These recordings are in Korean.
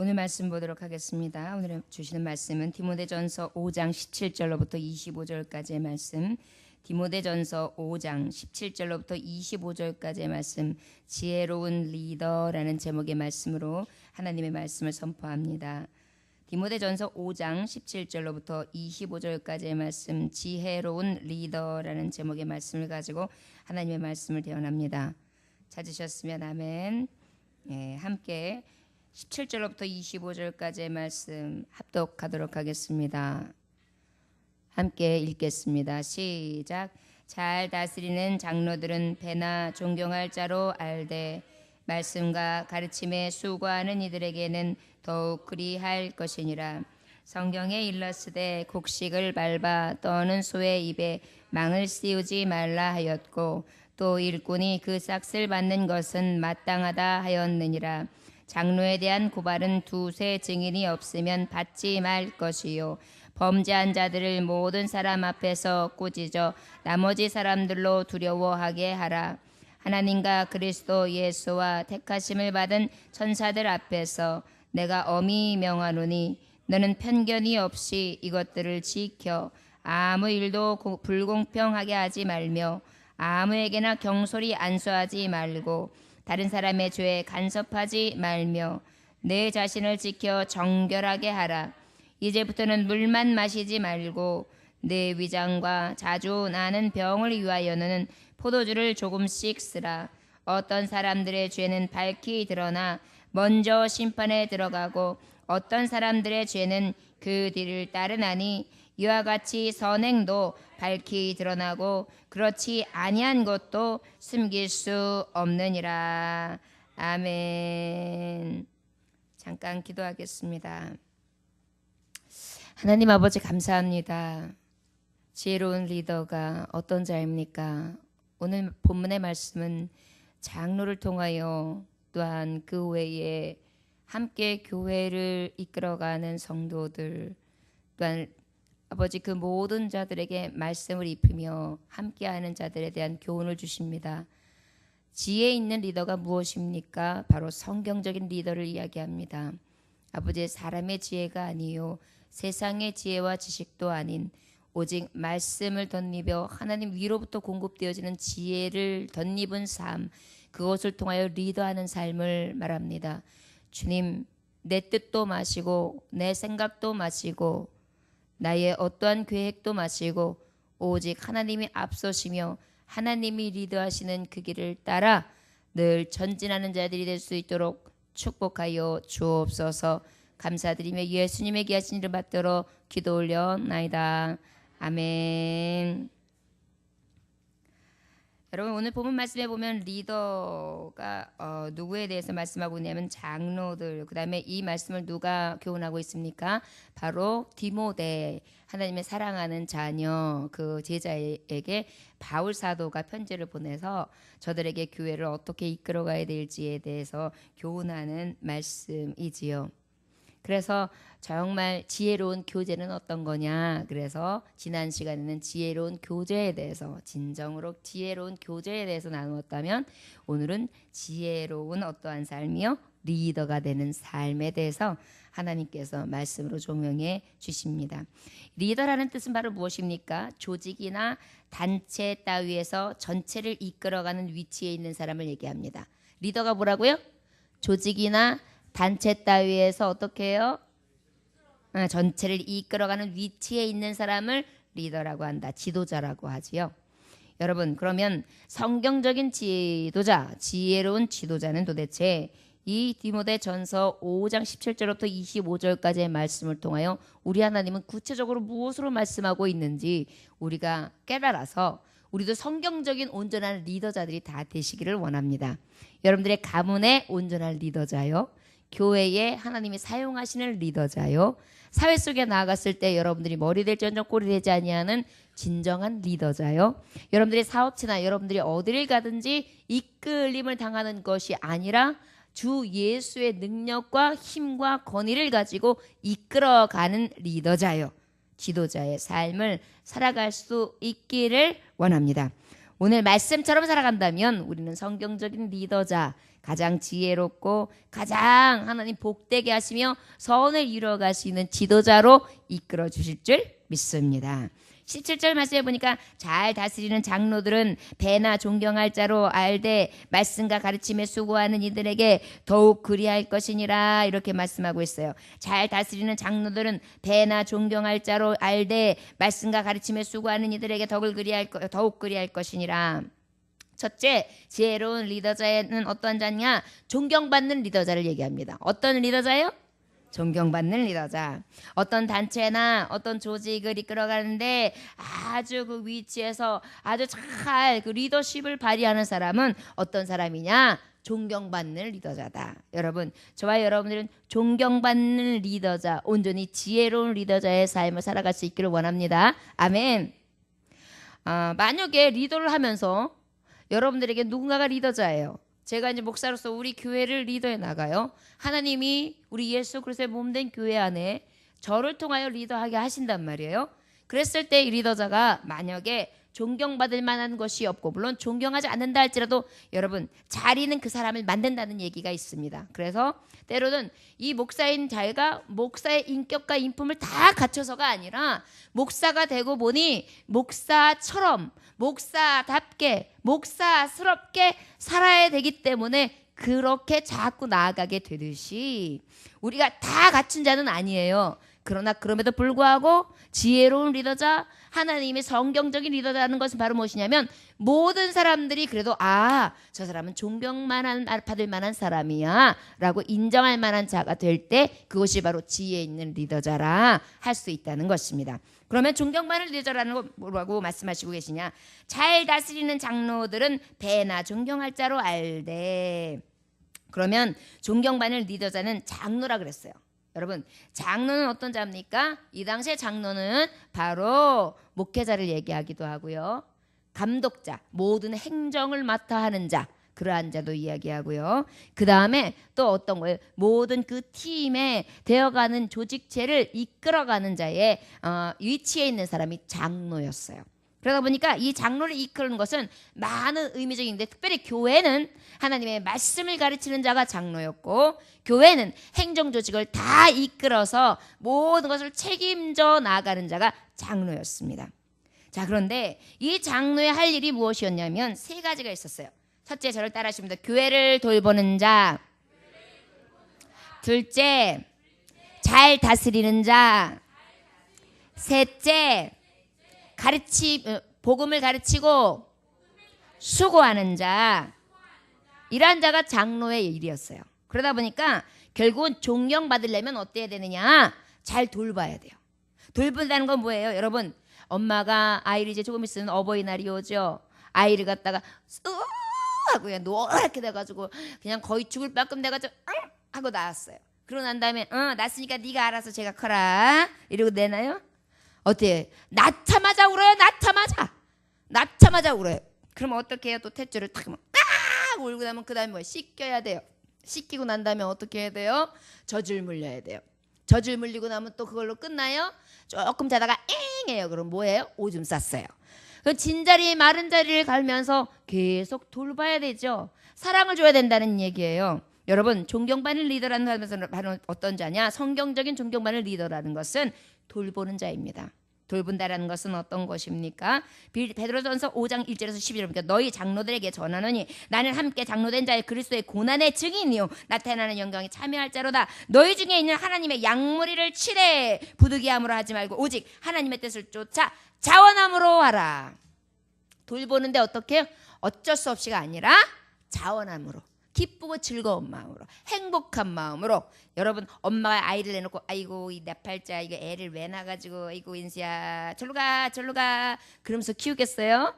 오늘 말씀 보도록 하겠습니다. 오늘 주시는 말씀은 디모데전서 5장 17절로부터 25절까지의 말씀, 디모데전서 5장 17절로부터 25절까지의 말씀, 지혜로운 리더라는 제목의 말씀으로 하나님의 말씀을 선포합니다. 디모데전서 5장 17절로부터 25절까지의 말씀, 지혜로운 리더라는 제목의 말씀을 가지고 하나님의 말씀을 대언합니다. 찾으셨으면 아멘. 함께 17절로부터 25절까지의 말씀 합독하도록 하겠습니다. 함께 읽겠습니다. 시작. 잘 다스리는 장로들은 배나 존경할 자로 알되 말씀과 가르침에 수고하는 이들에게는 더욱 그리할 것이니라. 성경에 일렀으되 곡식을 밟아 떠는 소의 입에 망을 씌우지 말라 하였고 또 일꾼이 그 싹을 받는 것은 마땅하다 하였느니라. 장로에 대한 고발은 두세 증인이 없으면 받지 말 것이요 범죄한 자들을 모든 사람 앞에서 꾸짖어 나머지 사람들로 두려워하게 하라. 하나님과 그리스도 예수와 택하심을 받은 천사들 앞에서 내가 엄히 명하노니 너는 편견이 없이 이것들을 지켜 아무 일도 불공평하게 하지 말며 아무에게나 경솔히 안수하지 말고 다른 사람의 죄에 간섭하지 말며 내 자신을 지켜 정결하게 하라. 이제부터는 물만 마시지 말고 내 위장과 자주 나는 병을 위하여는 포도주를 조금씩 쓰라. 어떤 사람들의 죄는 밝히 드러나 먼저 심판에 들어가고 어떤 사람들의 죄는 그 뒤를 따르나니 이와 같이 선행도 밝히 드러나고 그렇지 아니한 것도 숨길 수 없느니라. 아멘. 잠깐 기도하겠습니다. 하나님 아버지 감사합니다. 지혜로운 리더가 어떤 자입니까? 오늘 본문의 말씀은 장로를 통하여 또한 그 외에 함께 교회를 이끌어가는 성도들 또한 아버지 그 모든 자들에게 말씀을 입히며 함께하는 자들에 대한 교훈을 주십니다. 지혜 있는 리더가 무엇입니까? 바로 성경적인 리더를 이야기합니다. 아버지 사람의 지혜가 아니요 세상의 지혜와 지식도 아닌 오직 말씀을 덧입어 하나님 위로부터 공급되어지는 지혜를 덧입은 삶, 그것을 통하여 리더하는 삶을 말합니다. 주님, 내 뜻도 마시고 내 생각도 마시고 나의 어떠한 계획도 마시고 오직 하나님이 앞서시며 하나님이 리드하시는 그 길을 따라 늘 전진하는 자들이 될 수 있도록 축복하여 주옵소서. 감사드리며 예수님의 귀하신 이름 받들어 기도 올려나이다. 아멘. 여러분 오늘 본문 말씀에 보면 리더가 누구에 대해서 말씀하고 있냐면 장로들, 그 다음에 이 말씀을 누가 교훈하고 있습니까? 바로 디모데, 하나님의 사랑하는 자녀 그 제자에게 바울 사도가 편지를 보내서 저들에게 교회를 어떻게 이끌어가야 될지에 대해서 교훈하는 말씀이지요. 그래서 정말 지혜로운 교제는 어떤 거냐, 그래서 지난 시간에는 지혜로운 교제에 대해서 진정으로 지혜로운 교제에 대해서 나누었다면 오늘은 지혜로운 어떠한 삶이요? 리더가 되는 삶에 대해서 하나님께서 말씀으로 조명해 주십니다. 리더라는 뜻은 바로 무엇입니까? 조직이나 단체 따위에서 전체를 이끌어가는 위치에 있는 사람을 얘기합니다. 리더가 뭐라고요? 조직이나 단체 따위에서 어떻게 해요? 전체를 이끌어가는 위치에 있는 사람을 리더라고 한다. 지도자라고 하지요. 여러분 그러면 성경적인 지도자, 지혜로운 지도자는 도대체 이 디모데전서 5장 17절부터 25절까지의 말씀을 통하여 우리 하나님은 구체적으로 무엇으로 말씀하고 있는지 우리가 깨달아서 우리도 성경적인 온전한 리더자들이 다 되시기를 원합니다. 여러분들의 가문의 온전한 리더자요, 교회에 하나님이 사용하시는 리더자요, 사회 속에 나아갔을 때 여러분들이 머리 될지언정 꼬리 되지 아니하는 진정한 리더자요, 여러분들의 사업체나 여러분들이 어디를 가든지 이끌림을 당하는 것이 아니라 주 예수의 능력과 힘과 권위를 가지고 이끌어가는 리더자요, 지도자의 삶을 살아갈 수 있기를 원합니다. 오늘 말씀처럼 살아간다면 우리는 성경적인 리더자, 가장 지혜롭고 가장 하나님 복되게 하시며 선을 이루어가시는 지도자로 이끌어 주실 줄 믿습니다. 17절 말씀해 보니까 잘 다스리는 장로들은 배나 존경할 자로 알되 말씀과 가르침에 수고하는 이들에게 더욱 그리할 것이니라 이렇게 말씀하고 있어요. 잘 다스리는 장로들은 배나 존경할 자로 알되 말씀과 가르침에 수고하는 이들에게 더욱 그리할 것이니라. 첫째, 지혜로운 리더자는 어떤 자냐? 존경받는 리더자를 얘기합니다. 어떤 리더자예요? 존경받는 리더자. 어떤 단체나 어떤 조직을 이끌어가는데 아주 그 위치에서 아주 잘 그 리더십을 발휘하는 사람은 어떤 사람이냐? 존경받는 리더자다. 여러분, 저와 여러분들은 존경받는 리더자, 온전히 지혜로운 리더자의 삶을 살아갈 수 있기를 원합니다. 아멘. 만약에 리더를 하면서 여러분들에게 누군가가 리더자예요. 제가 이제 목사로서 우리 교회를 리더해 나가요. 하나님이 우리 예수 그리스도의 몸된 교회 안에 저를 통하여 리더하게 하신단 말이에요. 그랬을 때 이 리더자가 만약에 존경받을 만한 것이 없고 물론 존경하지 않는다 할지라도 여러분 자리는 그 사람을 만든다는 얘기가 있습니다. 그래서 때로는 이 목사인 자가 목사의 인격과 인품을 다 갖춰서가 아니라 목사가 되고 보니 목사처럼 목사답게 목사스럽게 살아야 되기 때문에 그렇게 자꾸 나아가게 되듯이 우리가 다 갖춘 자는 아니에요. 그러나 그럼에도 불구하고 지혜로운 리더자, 하나님의 성경적인 리더자라는 것은 바로 무엇이냐면 모든 사람들이 그래도 저 사람은 존경만 받을 만한 사람이야 라고 인정할 만한 자가 될 때 그것이 바로 지혜 있는 리더자라 할 수 있다는 것입니다. 그러면 존경받는 리더자라는 거 뭐라고 말씀하시고 계시냐? 잘 다스리는 장로들은 배나 존경할 자로 알되. 그러면 존경받는 리더자는 장로라 그랬어요. 여러분, 장로는 어떤 자입니까? 이 당시에 장로는 바로 목회자를 얘기하기도 하고요. 감독자, 모든 행정을 맡아 하는 자, 그러한 자도 이야기하고요. 그 다음에 또 어떤 거예요? 모든 그 팀에 되어가는 조직체를 이끌어가는 자의 위치에 있는 사람이 장로였어요. 그러다 보니까 이 장로를 이끄는 것은 많은 의미적인데 특별히 교회는 하나님의 말씀을 가르치는 자가 장로였고 교회는 행정조직을 다 이끌어서 모든 것을 책임져 나가는 자가 장로였습니다. 자, 그런데 이 장로의 할 일이 무엇이었냐면 세 가지가 있었어요. 첫째, 저를 따라하십니다. 교회를 돌보는 자. 둘째, 잘 다스리는 자. 셋째, 복음을 가르치고 수고하는 자. 이러한 자가 장로의 일이었어요. 그러다 보니까 결국은 존경받으려면 어때야 되느냐? 잘 돌봐야 돼요. 돌본다는 건 뭐예요? 여러분, 엄마가 아이를 이제 조금 있으면 어버이날이 오죠. 아이를 갖다가 하고 그냥 노랗게 돼가지고 그냥 거의 죽을 만큼 돼가지고 하고 낳았어요. 그러고 난 다음에 낳았으니까 네가 알아서 제가 커라 이러고 내나요? 어때요? 낳자마자 울어요. 낳자마자 울어요. 그럼 어떻게 해요? 또 탯줄을 탁 울고 나면 그 다음에 씻겨야 돼요. 씻기고 난 다음에 어떻게 해야 돼요? 젖을 물려야 돼요. 젖을 물리고 나면 또 그걸로 끝나요? 조금 자다가 해요. 그럼 뭐예요? 오줌 쌌어요. 그 진자리 마른 자리를 갈면서 계속 돌봐야 되죠. 사랑을 줘야 된다는 얘기예요. 여러분, 존경받는 리더라는 것은 바로 어떤 자냐? 성경적인 존경받는 리더라는 것은 돌보는 자입니다. 돌본다라는 것은 어떤 것입니까? 베드로전서 5장 1절에서 12절입니다. 너희 장로들에게 전하노니 나는 함께 장로된 자의 그리스도의 고난의 증인이요 나타나는 영광에 참여할 자로다. 너희 중에 있는 하나님의 양무리를 치되 부득이함으로 하지 말고 오직 하나님의 뜻을 쫓아 자원함으로 하라. 돌보는데 어떻게 해요? 어쩔 수 없이가 아니라 자원함으로, 기쁘고 즐거운 마음으로, 행복한 마음으로. 여러분, 엄마가 아이를 내놓고 아이고 이 내 팔자 이거 애를 왜 낳아가지고 아이고 인수야 절로 가 그러면서 키우겠어요?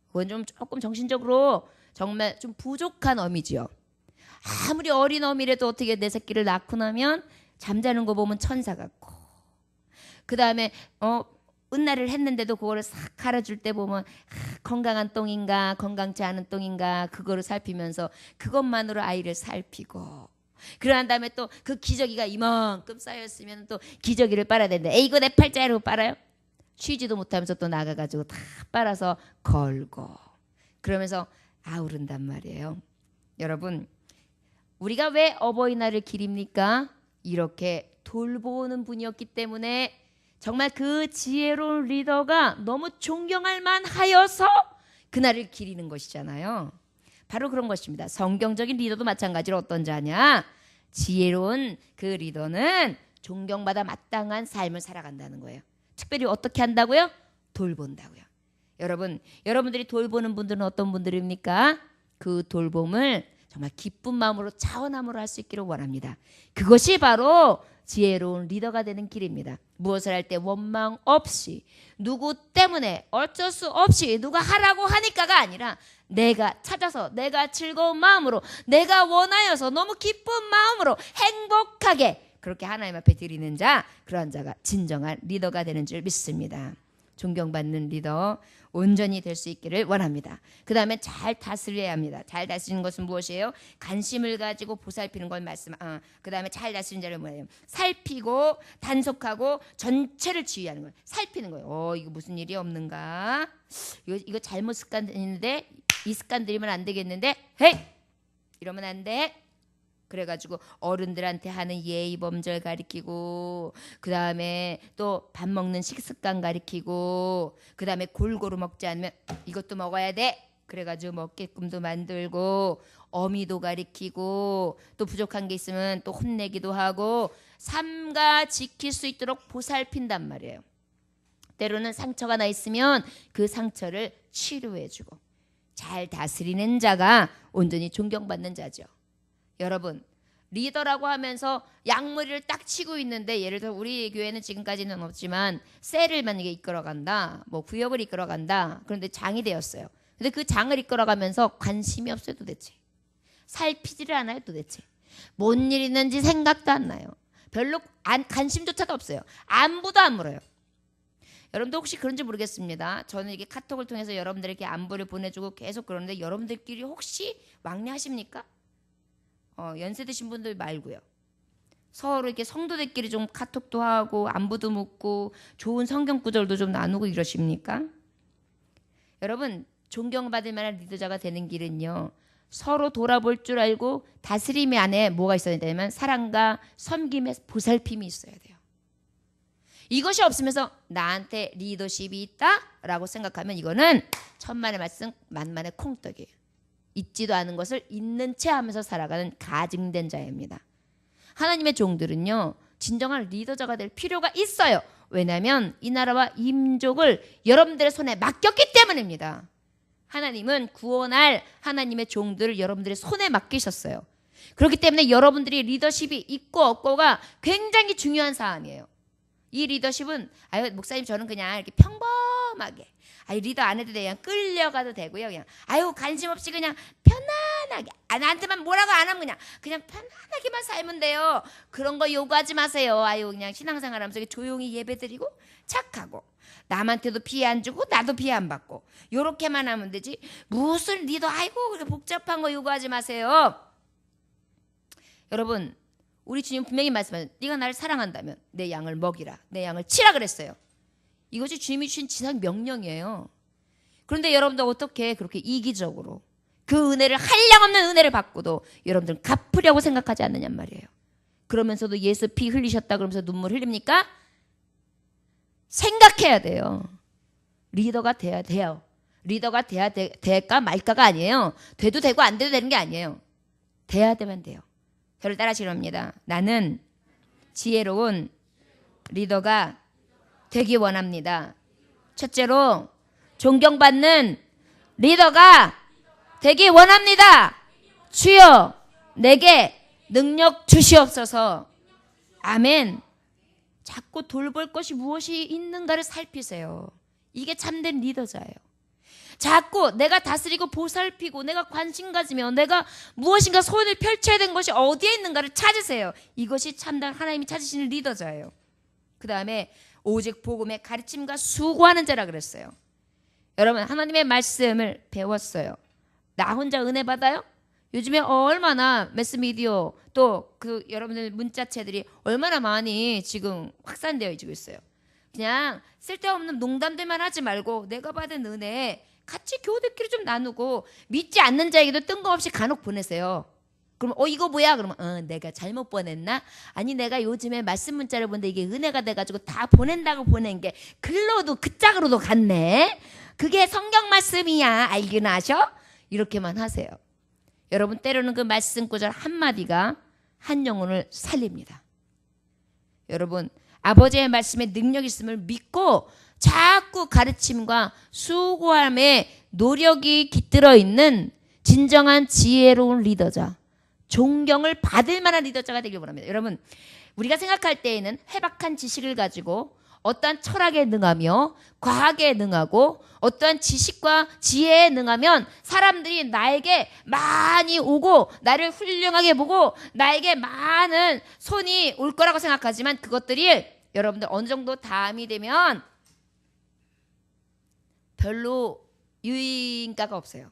그건 좀 조금 정신적으로 정말 좀 부족한 어미지요. 아무리 어린 어미라도 어떻게 내 새끼를 낳고 나면 잠자는 거 보면 천사 같고 그 다음에 은나를 했는데도 그거를 싹 갈아줄 때 보면 건강한 똥인가 건강치 않은 똥인가 그거를 살피면서 그것만으로 아이를 살피고 그러한 다음에 또 그 기저귀가 이만큼 쌓였으면 또 기저귀를 빨아야 되는데 이거 내 팔자로 빨아요? 쉬지도 못하면서 또 나가가지고 다 빨아서 걸고 그러면서 아우른단 말이에요. 여러분, 우리가 왜 어버이날을 기립니까? 이렇게 돌보는 분이었기 때문에 정말 그 지혜로운 리더가 너무 존경할 만하여서 그날을 기리는 것이잖아요. 바로 그런 것입니다. 성경적인 리더도 마찬가지로 어떤 자냐? 지혜로운 그 리더는 존경받아 마땅한 삶을 살아간다는 거예요. 특별히 어떻게 한다고요? 돌본다고요. 여러분, 여러분들이 돌보는 분들은 어떤 분들입니까? 그 돌봄을 정말 기쁜 마음으로 차원함으로 할 수 있기를 원합니다. 그것이 바로 지혜로운 리더가 되는 길입니다. 무엇을 할 때 원망 없이, 누구 때문에 어쩔 수 없이 누가 하라고 하니까가 아니라 내가 찾아서, 내가 즐거운 마음으로, 내가 원하여서 너무 기쁜 마음으로 행복하게 그렇게 하나님 앞에 드리는 자, 그러한 자가 진정한 리더가 되는 줄 믿습니다. 존경받는 리더 온전히 될 수 있기를 원합니다. 그 다음에 잘 다스려야 합니다. 잘 다스리는 것은 무엇이에요? 관심을 가지고 보살피는 걸 그 다음에 잘 다스리는 자를 뭐예요? 살피고 단속하고 전체를 지휘하는 거예요. 살피는 거예요. 이거 무슨 일이 없는가? 이거 잘못 습관인데 이 습관 들이면 안 되겠는데? 헤이! 이러면 안 돼. 그래가지고 어른들한테 하는 예의 범절 가리키고, 그 다음에 또 밥 먹는 식습관 가리키고, 그 다음에 골고루 먹지 않으면 이것도 먹어야 돼. 그래가지고 먹게끔도 만들고, 어미도 가리키고, 또 부족한 게 있으면 또 혼내기도 하고, 삼가 지킬 수 있도록 보살핀단 말이에요. 때로는 상처가 나 있으면 그 상처를 치료해주고, 잘 다스리는 자가 온전히 존경받는 자죠. 여러분, 리더라고 하면서 양머리를 딱 치고 있는데, 예를 들어 우리 교회는 지금까지는 없지만 셀을 만약에 이끌어간다, 뭐 구역을 이끌어간다, 그런데 장이 되었어요. 근데 그 장을 이끌어가면서 관심이 없어요. 도대체 살피지를 않아요. 도대체 뭔 일 있는지 생각도 안 나요. 별로 관심조차도 없어요. 안부도 안 물어요. 여러분도 혹시 그런지 모르겠습니다. 저는 이게 카톡을 통해서 여러분들에게 안부를 보내주고 계속 그러는데, 여러분들끼리 혹시 왕래하십니까? 연세 드신 분들 말고요. 서로 이렇게 성도들끼리 좀 카톡도 하고 안부도 묻고 좋은 성경 구절도 좀 나누고 이러십니까? 여러분, 존경받을 만한 리더자가 되는 길은요, 서로 돌아볼 줄 알고 다스림의 안에 뭐가 있어야 되냐면 사랑과 섬김의 보살핌이 있어야 돼요. 이것이 없으면서 나한테 리더십이 있다라고 생각하면 이거는 천만의 말씀 만만의 콩떡이에요. 있지도 않은 것을 있는 채 하면서 살아가는 가증된 자입니다. 하나님의 종들은요, 진정한 리더자가 될 필요가 있어요. 왜냐하면 이 나라와 이 민족을 여러분들의 손에 맡겼기 때문입니다. 하나님은 구원할 하나님의 종들을 여러분들의 손에 맡기셨어요. 그렇기 때문에 여러분들이 리더십이 있고 없고가 굉장히 중요한 사안이에요. 이 리더십은 목사님 저는 그냥 이렇게 평범하게 리더 안 해도 돼요. 그냥 끌려가도 되고요. 그냥 관심 없이 그냥 편안하게 나한테만 뭐라고 안 하면 그냥 편안하게만 살면 돼요. 그런 거 요구하지 마세요. 그냥 신앙생활하면서 조용히 예배드리고 착하고 남한테도 피해 안 주고 나도 피해 안 받고 요렇게만 하면 되지. 무슨 리더 그렇게 복잡한 거 요구하지 마세요. 여러분, 우리 주님 분명히 말씀하셨어요. 네가 나를 사랑한다면 내 양을 먹이라, 내 양을 치라 그랬어요. 이것이 주님이 주신 지상 명령이에요. 그런데 여러분들 어떻게 그렇게 이기적으로 그 은혜를, 한량없는 은혜를 받고도 여러분들은 갚으려고 생각하지 않느냔 말이에요. 그러면서도 예수 피 흘리셨다 그러면서 눈물 흘립니까? 생각해야 돼요. 리더가 돼야 돼요. 리더가 돼야 될까 말까가 아니에요. 돼도 되고 안 돼도 되는 게 아니에요. 돼야 되면 돼요. 저를 따라하시기 바랍니다. 나는 지혜로운 리더가 되기 원합니다. 첫째로, 존경받는 리더가 되기 원합니다. 주여 내게 능력 주시옵소서. 아멘. 자꾸 돌볼 것이 무엇이 있는가를 살피세요. 이게 참된 리더자예요. 자꾸 내가 다스리고 보살피고 내가 관심 가지며 내가 무엇인가 소원을 펼쳐야 되는 것이 어디에 있는가를 찾으세요. 이것이 참된 하나님이 찾으시는 리더자예요. 그 다음에 오직 복음의 가르침과 수고하는 자라 그랬어요. 여러분, 하나님의 말씀을 배웠어요. 나 혼자 은혜 받아요? 요즘에 얼마나 매스미디어 또 그 여러분들 문자체들이 얼마나 많이 지금 확산되어 있어요. 그냥 쓸데없는 농담들만 하지 말고 내가 받은 은혜에 같이 교우들끼리 좀 나누고 믿지 않는 자에게도 뜬금없이 간혹 보내세요. 그럼 이거 뭐야? 그러면 내가 잘못 보냈나? 아니 내가 요즘에 말씀 문자를 보는데 이게 은혜가 돼가지고 다 보낸다고 보낸 게 글로도 그 짝으로도 갔네. 그게 성경 말씀이야. 알긴 아셔? 이렇게만 하세요. 여러분 때로는 그 말씀 구절 한마디가 한 영혼을 살립니다. 여러분 아버지의 말씀에 능력이 있음을 믿고 자꾸 가르침과 수고함에 노력이 깃들어 있는 진정한 지혜로운 리더자, 존경을 받을 만한 리더자가 되길 원합니다. 여러분 우리가 생각할 때에는 회박한 지식을 가지고 어떠한 철학에 능하며 과학에 능하고 어떠한 지식과 지혜에 능하면 사람들이 나에게 많이 오고 나를 훌륭하게 보고 나에게 많은 손이 올 거라고 생각하지만 그것들이 여러분들 어느 정도 다음이 되면 별로 유인가가 없어요.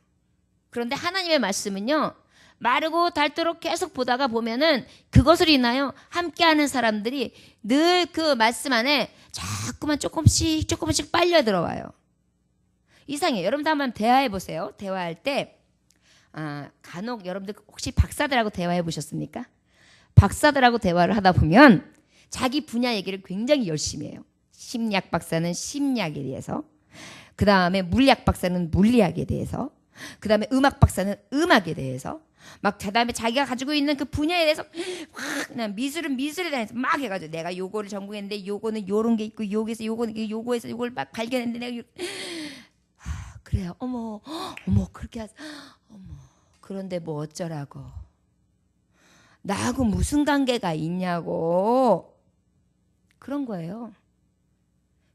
그런데 하나님의 말씀은요. 마르고 닳도록 계속 보다가 보면은 그것을 인하여 함께하는 사람들이 늘 그 말씀 안에 자꾸만 조금씩 빨려 들어와요. 이상해요. 여러분도 한번 대화해 보세요. 대화할 때 간혹 여러분들 혹시 박사들하고 대화해 보셨습니까? 박사들하고 대화를 하다 보면 자기 분야 얘기를 굉장히 열심히 해요. 심리학 박사는 심리학에 대해서, 그 다음에 물리학 박사는 물리학에 대해서, 그 다음에 음악 박사는 음악에 대해서, 막 그다음에 자기가 가지고 있는 그 분야에 대해서 확 그냥 미술은 미술에 대해서 막 해가지고 내가 요거를 전공했는데 요거는 요런 게 있고 여기서 요거는 요거에서 요걸 막 발견했는데 내가 그래요. 어머 그렇게 하세요. 어머 그런데 뭐 어쩌라고? 나하고 무슨 관계가 있냐고. 그런 거예요.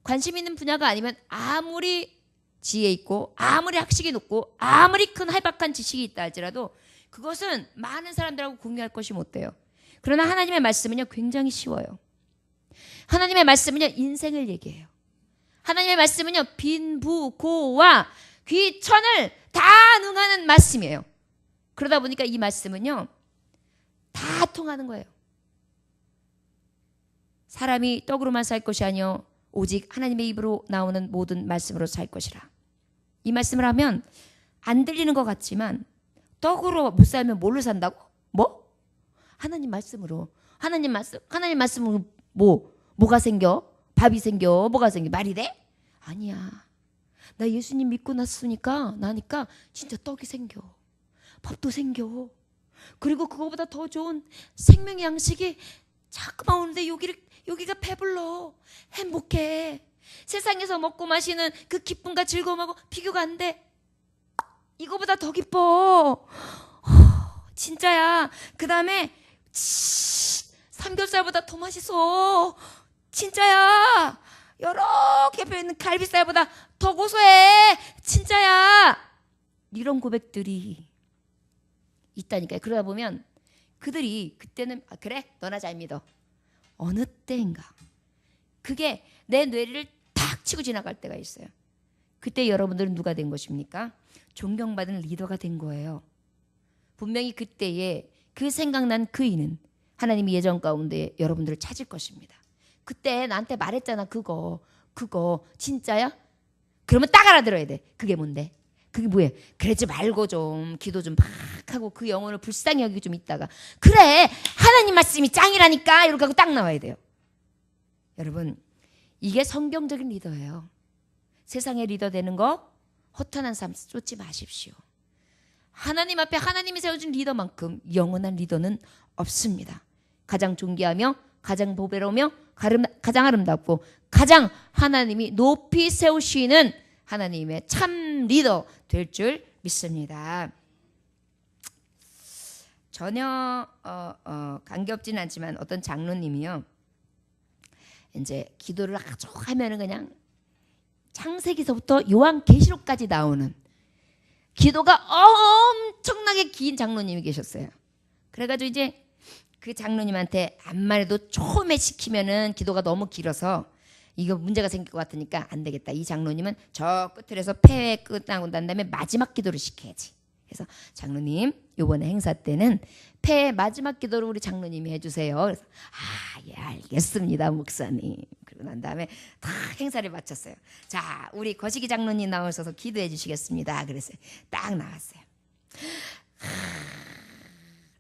관심 있는 분야가 아니면 아무리 지혜 있고 아무리 학식이 높고 아무리 큰 해박한 지식이 있다 할지라도 그것은 많은 사람들하고 공유할 것이 못 돼요. 그러나 하나님의 말씀은요 굉장히 쉬워요. 하나님의 말씀은요 인생을 얘기해요. 하나님의 말씀은요 빈부고와 귀천을 다 능하는 말씀이에요. 그러다 보니까 이 말씀은요 다 통하는 거예요. 사람이 떡으로만 살 것이 아니요 오직 하나님의 입으로 나오는 모든 말씀으로 살 것이라. 이 말씀을 하면 안 들리는 것 같지만 떡으로 못 살면 뭘로 산다고? 뭐? 하나님 말씀으로. 하나님 말씀으로 뭐가 생겨? 밥이 생겨? 뭐가 생겨? 말이 돼? 아니야. 나 예수님 믿고 나니까 진짜 떡이 생겨. 밥도 생겨. 그리고 그거보다 더 좋은 생명의 양식이 자꾸만 오는데 여기가 배불러. 행복해. 세상에서 먹고 마시는 그 기쁨과 즐거움하고 비교가 안 돼. 이거보다 더 기뻐. 진짜야. 그 다음에 삼겹살보다 더 맛있어. 진짜야. 여러 개 있는 갈비살보다 더 고소해. 진짜야. 이런 고백들이 있다니까요. 그러다 보면 그들이 그때는 그래 너나 잘 믿어. 어느 때인가 그게 내 뇌를 탁 치고 지나갈 때가 있어요. 그때 여러분들은 누가 된 것입니까? 존경받은 리더가 된 거예요. 분명히 그때에 그 생각난 그 이는 하나님이 예정 가운데 여러분들을 찾을 것입니다. 그때 나한테 말했잖아. 그거 진짜야? 그러면 딱 알아들어야 돼. 그게 뭔데? 그게 뭐야? 그러지 말고 좀 기도 좀 막 하고 그 영혼을 불쌍히 여기고 좀 있다가 그래 하나님 말씀이 짱이라니까 이렇게 하고 딱 나와야 돼요. 여러분 이게 성경적인 리더예요. 세상의 리더 되는 거 허탄한 삶 쫓지 마십시오. 하나님 앞에 하나님이 세워준 리더만큼 영원한 리더는 없습니다. 가장 존귀하며 가장 보배로우며 가장 아름답고 가장 하나님이 높이 세우시는 하나님의 참 리더 될 줄 믿습니다. 전혀 관계없지는 않지만 어떤 장로님이요 이제 기도를 아주 하면은 그냥 창세기서부터 요한계시록까지 나오는 기도가 엄청나게 긴 장로님이 계셨어요. 그래가지고 이제 그 장로님한테 암말도 처음에 시키면은 기도가 너무 길어서 이거 문제가 생길 것 같으니까 안 되겠다. 이 장로님은 저 끝을 해서 폐회 끝나고 난 다음에 마지막 기도를 시켜야지. 그래서 장로님 이번에 행사 때는 폐 마지막 기도를 우리 장로님이 해주세요. 그래서 예, 알겠습니다, 목사님. 그러고 난 다음에 다 행사를 마쳤어요. 자, 우리 거시기 장로님 나오셔서 기도해 주시겠습니다. 그랬어요. 딱 나왔어요.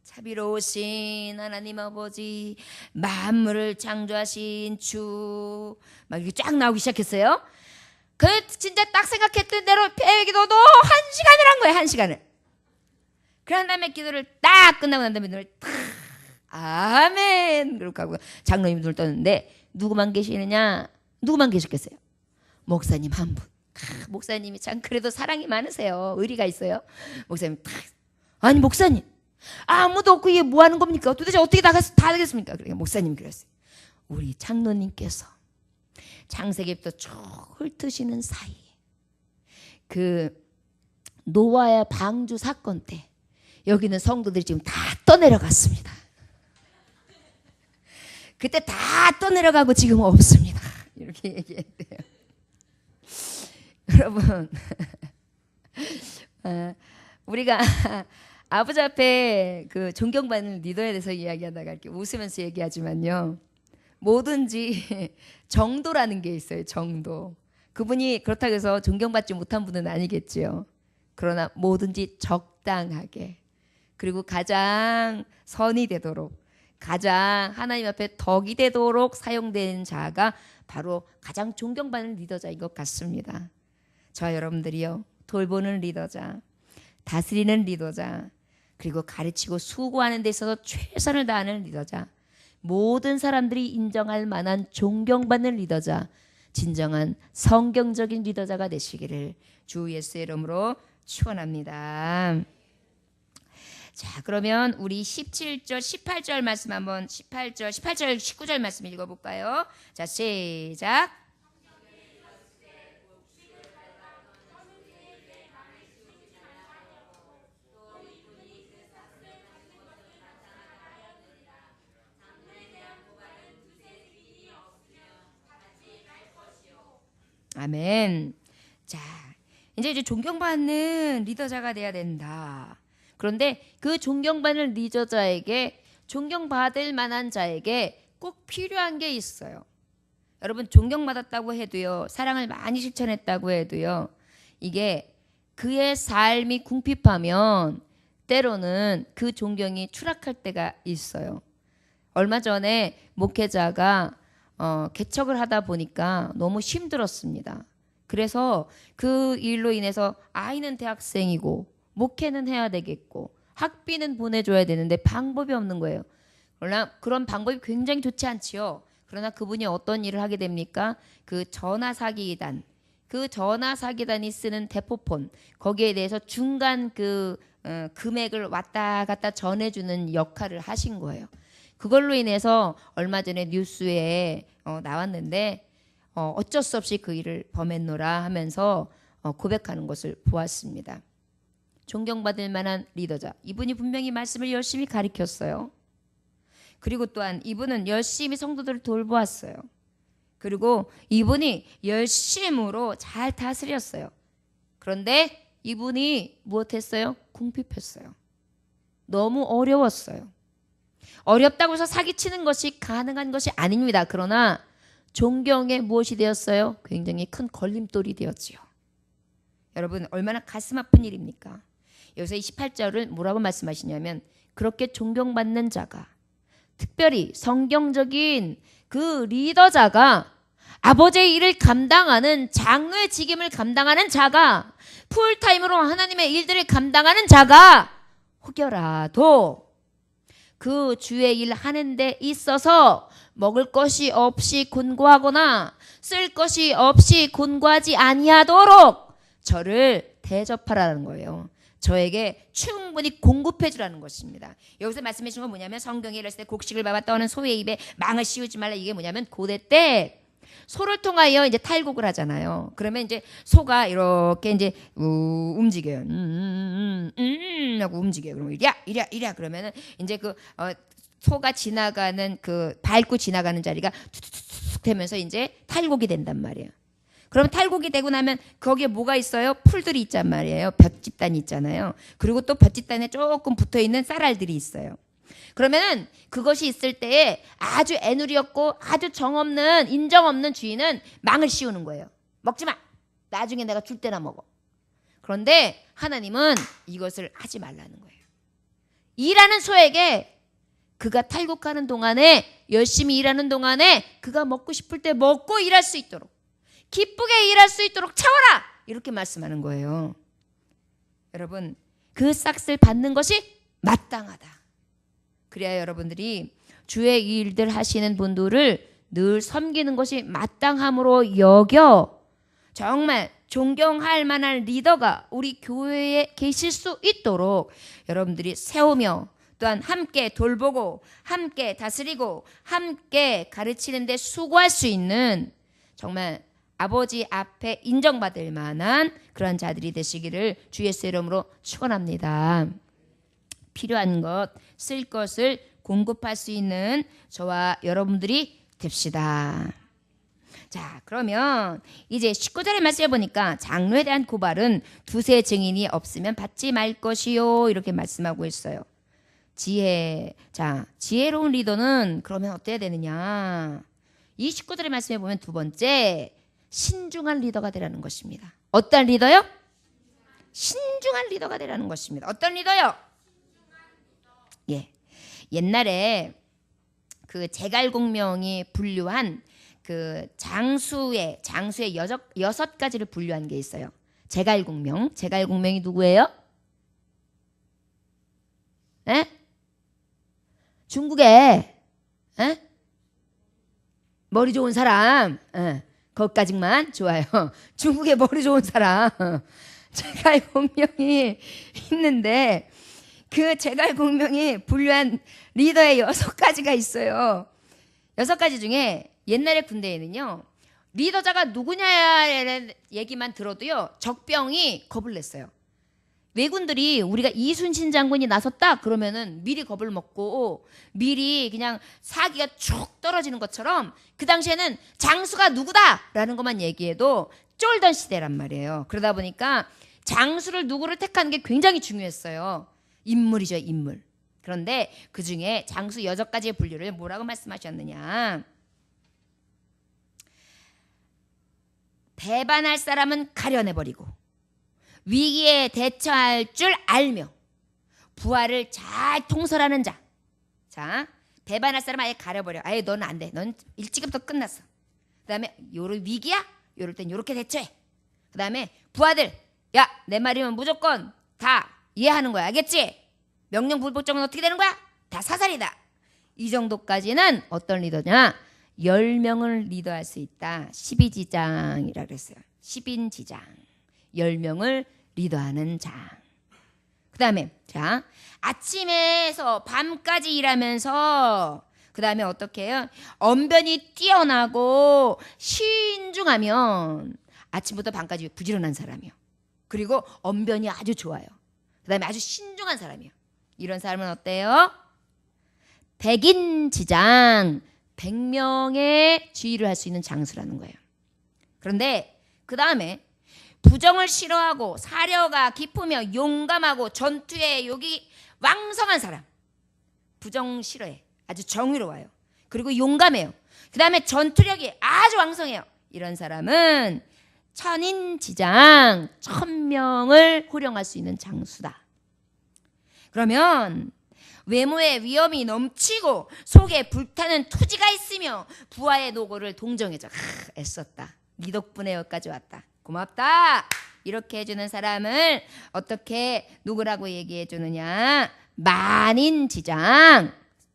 자비로우신 하나님 아버지, 만물을 창조하신 주, 막 이렇게 쫙 나오기 시작했어요. 그 진짜 딱 생각했던 대로 폐기도도 1시간을 한 거예요. 1시간을. 그런 다음에 기도를 딱 끝나고 난 다음에 눈을 탁 아멘 그렇게 하고 장로님 눈을 떴는데 누구만 계시느냐? 누구만 계셨겠어요? 목사님 한 분. 목사님이 참 그래도 사랑이 많으세요. 의리가 있어요. 목사님 탁, 아니 목사님 아무도 없고 이게 뭐 하는 겁니까? 도대체 어떻게 다 되겠습니까? 그러니까 목사님 그랬어요. 우리 장로님께서 창세기부터 쭉 훑으시는 사이에 그 노아의 방주 사건 때 여기는 성도들이 지금 다 떠내려갔습니다. 그때 다 떠내려가고 지금 없습니다. 이렇게 얘기했대요. 여러분 우리가 아버지 앞에 그 존경받는 리더에 대해서 이야기하다가 이렇게 웃으면서 얘기하지만요, 뭐든지 정도라는 게 있어요. 정도. 그분이 그렇다고 해서 존경받지 못한 분은 아니겠지요. 그러나 뭐든지 적당하게, 그리고 가장 선이 되도록, 가장 하나님 앞에 덕이 되도록 사용되는 자가 바로 가장 존경받는 리더자인 것 같습니다. 저와 여러분들이요, 돌보는 리더자, 다스리는 리더자, 그리고 가르치고 수고하는 데 있어서 최선을 다하는 리더자, 모든 사람들이 인정할 만한 존경받는 리더자, 진정한 성경적인 리더자가 되시기를 주 예수의 이름으로 축원합니다. 자, 그러면 우리 17절, 18절 말씀 한번 18절, 19절 말씀 읽어볼까요? 자, 시작. 아멘. 자, 이제 존경받는 리더자가 돼야 된다. 그런데 그 존경받는 리더자에게, 존경받을 만한 자에게 꼭 필요한 게 있어요. 여러분, 존경받았다고 해도요, 사랑을 많이 실천했다고 해도요, 이게 그의 삶이 궁핍하면 때로는 그 존경이 추락할 때가 있어요. 얼마 전에 목회자가 개척을 하다 보니까 너무 힘들었습니다. 그래서 그 일로 인해서 아이는 대학생이고 목회는 해야 되겠고 학비는 보내줘야 되는데 방법이 없는 거예요. 그러나 그런 방법이 굉장히 좋지 않지요. 그러나 그분이 어떤 일을 하게 됩니까? 그 전화사기단, 그 전화사기단이 쓰는 대포폰, 거기에 대해서 중간 그 금액을 왔다 갔다 전해주는 역할을 하신 거예요. 그걸로 인해서 얼마 전에 뉴스에 나왔는데 어쩔 수 없이 그 일을 범했노라 하면서 고백하는 것을 보았습니다. 존경받을 만한 리더자, 이분이 분명히 말씀을 열심히 가르쳤어요. 그리고 또한 이분은 열심히 성도들을 돌보았어요. 그리고 이분이 열심으로 잘 다스렸어요. 그런데 이분이 무엇했어요? 궁핍했어요. 너무 어려웠어요. 어렵다고 해서 사기치는 것이 가능한 것이 아닙니다. 그러나 존경에 무엇이 되었어요? 굉장히 큰 걸림돌이 되었지요. 여러분, 얼마나 가슴 아픈 일입니까? 여기서 28절을 뭐라고 말씀하시냐면, 그렇게 존경받는 자가, 특별히 성경적인 그 리더자가, 아버지의 일을 감당하는, 장로의 직임을 감당하는 자가, 풀타임으로 하나님의 일들을 감당하는 자가 혹여라도 그 주의 일 하는 데 있어서 먹을 것이 없이 곤고하거나 쓸 것이 없이 곤고하지 아니하도록 저를 대접하라는 거예요. 저에게 충분히 공급해 주라는 것입니다. 여기서 말씀해 주신 건 뭐냐면, 성경에 이랬을 때 곡식을 밟아 떠는 소의 입에 망을 씌우지 말라. 이게 뭐냐면, 고대 때 소를 통하여 이제 탈곡을 하잖아요. 그러면 이제 소가 이렇게 이제 움직여요. 하고 움직여요. 그러면 이랴 그러면은 이제 그 소가 지나가는 그 밟고 지나가는 자리가 툭툭툭 되면서 이제 탈곡이 된단 말이에요. 그럼 탈곡이 되고 나면 거기에 뭐가 있어요? 풀들이 있단 말이에요. 볏짚단이 있잖아요. 그리고 또 볏짚단에 조금 붙어있는 쌀알들이 있어요. 그러면은 그것이 있을 때에 아주 애누리 없고 아주 정없는 인정 없는 주인은 망을 씌우는 거예요. 먹지 마. 나중에 내가 줄 때나 먹어. 그런데 하나님은 이것을 하지 말라는 거예요. 일하는 소에게 그가 탈곡하는 동안에 열심히 일하는 동안에 그가 먹고 싶을 때 먹고 일할 수 있도록 기쁘게 일할 수 있도록 채워라. 이렇게 말씀하는 거예요. 여러분 그 싹을 받는 것이 마땅하다. 그래야 여러분들이 주의 일들 하시는 분들을 늘 섬기는 것이 마땅함으로 여겨 정말 존경할 만한 리더가 우리 교회에 계실 수 있도록 여러분들이 세우며 또한 함께 돌보고 함께 다스리고 함께 가르치는 데 수고할 수 있는 정말 아버지 앞에 인정받을 만한 그런 자들이 되시기를 주 예수의 이름으로 축원합니다. 필요한 것, 쓸 것을 공급할 수 있는 저와 여러분들이 됩시다. 자, 그러면 이제 19절의 말씀을 보니까 장로에 대한 고발은 두세 증인이 없으면 받지 말 것이요 이렇게 말씀하고 있어요. 지혜. 자, 지혜로운 리더는 그러면 어때야 되느냐? 이 19절의 말씀에 보면 두 번째 신중한 리더가 되라는 것입니다. 어떤 리더요? 신중한 리더가 되라는 것입니다. 어떤 리더요? 예. 옛날에 그 제갈공명이 분류한 그 장수의 여섯 가지를 분류한 게 있어요. 제갈공명이 누구예요? 에? 중국에 머리 좋은 사람, 거기까지만 좋아요. 중국에 머리 좋은 사람 제갈공명이 있는데 그 제갈공명이 분류한 리더의 6가지가 있어요. 6가지 중에 옛날에 군대에는요 리더자가 누구냐라는 얘기만 들어도요 적병이 겁을 냈어요. 왜군들이 우리가 이순신 장군이 나섰다 그러면은 미리 겁을 먹고 미리 그냥 사기가 쭉 떨어지는 것처럼 그 당시에는 장수가 누구다라는 것만 얘기해도 쫄던 시대란 말이에요. 그러다 보니까 장수를 누구를 택하는 게 굉장히 중요했어요. 인물이죠, 인물. 그런데 그 중에 장수 6가지의 분류를 뭐라고 말씀하셨느냐? 배반할 사람은 가려내버리고 위기에 대처할 줄 알며 부하를 잘 통솔하는 자. 자, 배반할 사람 아예 가려버려. 아예 너는 안 돼. 넌 일찍부터 끝났어. 그 다음에 요런 위기야? 요럴 땐 요렇게 대처해. 그 다음에 부하들, 야, 내 말이면 무조건 다 이해하는 거야. 알겠지? 명령 불복종은 어떻게 되는 거야? 다 사살이다. 이 정도까지는 어떤 리더냐? 10명을 리더할 수 있다. 12지장이라 그랬어요. 10인지장. 10명을 리더하는 장. 그 다음에 자 아침에서 밤까지 일하면서 그 다음에 어떻게 해요? 언변이 뛰어나고 신중하면 아침부터 밤까지 부지런한 사람이요. 그리고 언변이 아주 좋아요. 그 다음에 아주 신중한 사람이요. 이런 사람은 어때요? 100인지장 100명의 지휘를 할 수 있는 장수라는 거예요. 그런데 그 다음에 부정을 싫어하고 사려가 깊으며 용감하고 전투에 욕이 왕성한 사람. 부정 싫어해. 아주 정의로워요. 그리고 용감해요. 그 다음에 전투력이 아주 왕성해요. 이런 사람은 천인지장 1000명을 호령할 수 있는 장수다. 그러면 외모에 위험이 넘치고 속에 불타는 투지가 있으며 부하의 노고를 동정해줘. 애썼다. 네 덕분에 여기까지 왔다. 고맙다. 이렇게 해주는 사람을 어떻게 누구라고 얘기해 주느냐? 만인지장.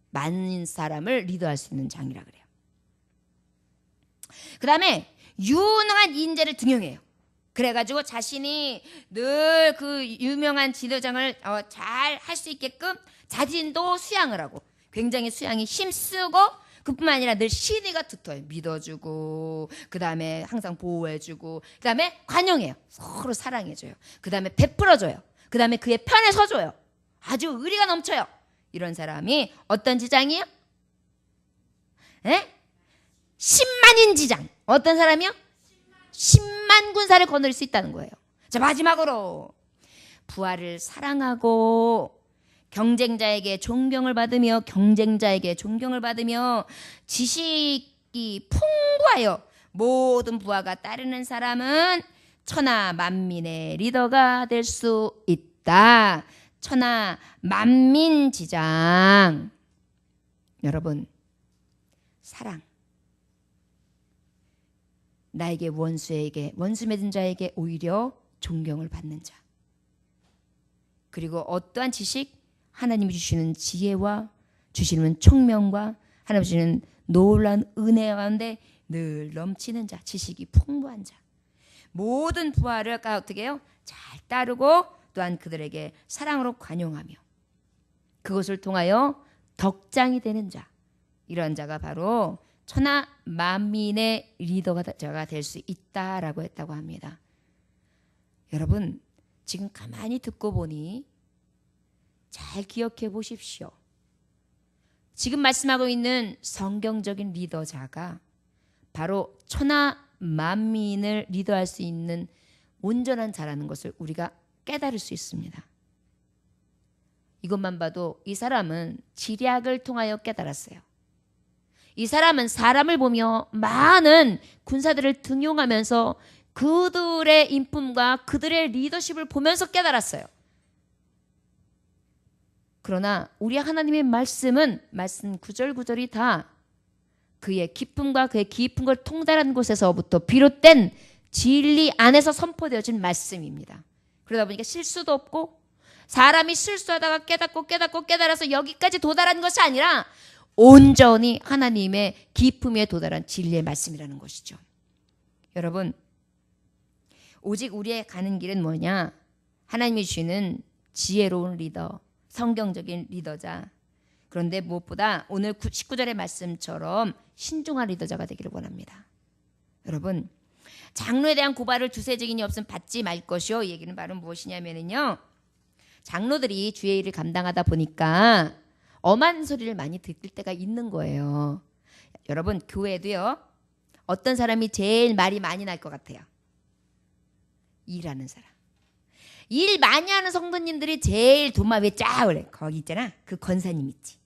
많은 사람을 리더할 수 있는 장이라 그래요. 그 다음에 유능한 인재를 등용해요. 그래가지고 자신이 늘 그 유명한 지도장을 잘 할 수 있게끔 자신도 수양을 하고 굉장히 수양이 힘쓰고 그뿐만 아니라 늘 신의가 두터워요. 믿어주고 그 다음에 항상 보호해주고 그 다음에 관용해요. 서로 사랑해줘요. 그 다음에 베풀어줘요. 그 다음에 그의 편에 서줘요. 아주 의리가 넘쳐요. 이런 사람이 어떤 지장이에요? 10만인 지장. 어떤 사람이요? 10만 군사를 거느릴 수 있다는 거예요. 자, 마지막으로 부하를 사랑하고 경쟁자에게 존경을 받으며 지식이 풍부하여 모든 부하가 따르는 사람은 천하 만민의 리더가 될 수 있다. 천하 만민지장. 여러분, 사랑. 나에게 원수 맺은 자에게 오히려 존경을 받는 자. 그리고 어떠한 지식, 하나님이 주시는 지혜와 주시는 총명과 하나님 주시는 놀라운 은혜 가운데 늘 넘치는 자, 지식이 풍부한 자. 모든 부하를 어떻게 해요? 잘 따르고 또한 그들에게 사랑으로 관용하며 그것을 통하여 덕장이 되는 자. 이런 자가 바로 천하 만민의 리더가 될 수 있다라고 했다고 합니다. 여러분, 지금 가만히 듣고 보니 잘 기억해 보십시오. 지금 말씀하고 있는 성경적인 리더자가 바로 천하 만민을 리더할 수 있는 온전한 자라는 것을 우리가 깨달을 수 있습니다. 이것만 봐도 이 사람은 지략을 통하여 깨달았어요. 이 사람은 사람을 보며 많은 군사들을 등용하면서 그들의 인품과 그들의 리더십을 보면서 깨달았어요. 그러나 우리 하나님의 말씀은 말씀 구절구절이 다 그의 기쁨과 그의 깊은 걸 통달한 곳에서부터 비롯된 진리 안에서 선포되어진 말씀입니다. 그러다 보니까 실수도 없고 사람이 실수하다가 깨달아서 여기까지 도달한 것이 아니라 온전히 하나님의 기쁨에 도달한 진리의 말씀이라는 것이죠. 여러분, 오직 우리의 가는 길은 뭐냐? 하나님이 주시는 지혜로운 리더, 성경적인 리더자. 그런데 무엇보다 오늘 19절의 말씀처럼 신중한 리더자가 되기를 원합니다. 여러분, 장로에 대한 고발을 두세 증인이 없으면 받지 말 것이요. 이 얘기는 바로 무엇이냐면요, 장로들이 주의 일을 감당하다 보니까 엄한 소리를 많이 듣을 때가 있는 거예요. 여러분, 교회도요, 어떤 사람이 제일 말이 많이 날 것 같아요? 일하는 사람. 일 많이 하는 성도님들이 제일 도마 위에 쫙 올래. 거기 있잖아, 그 권사님 있지.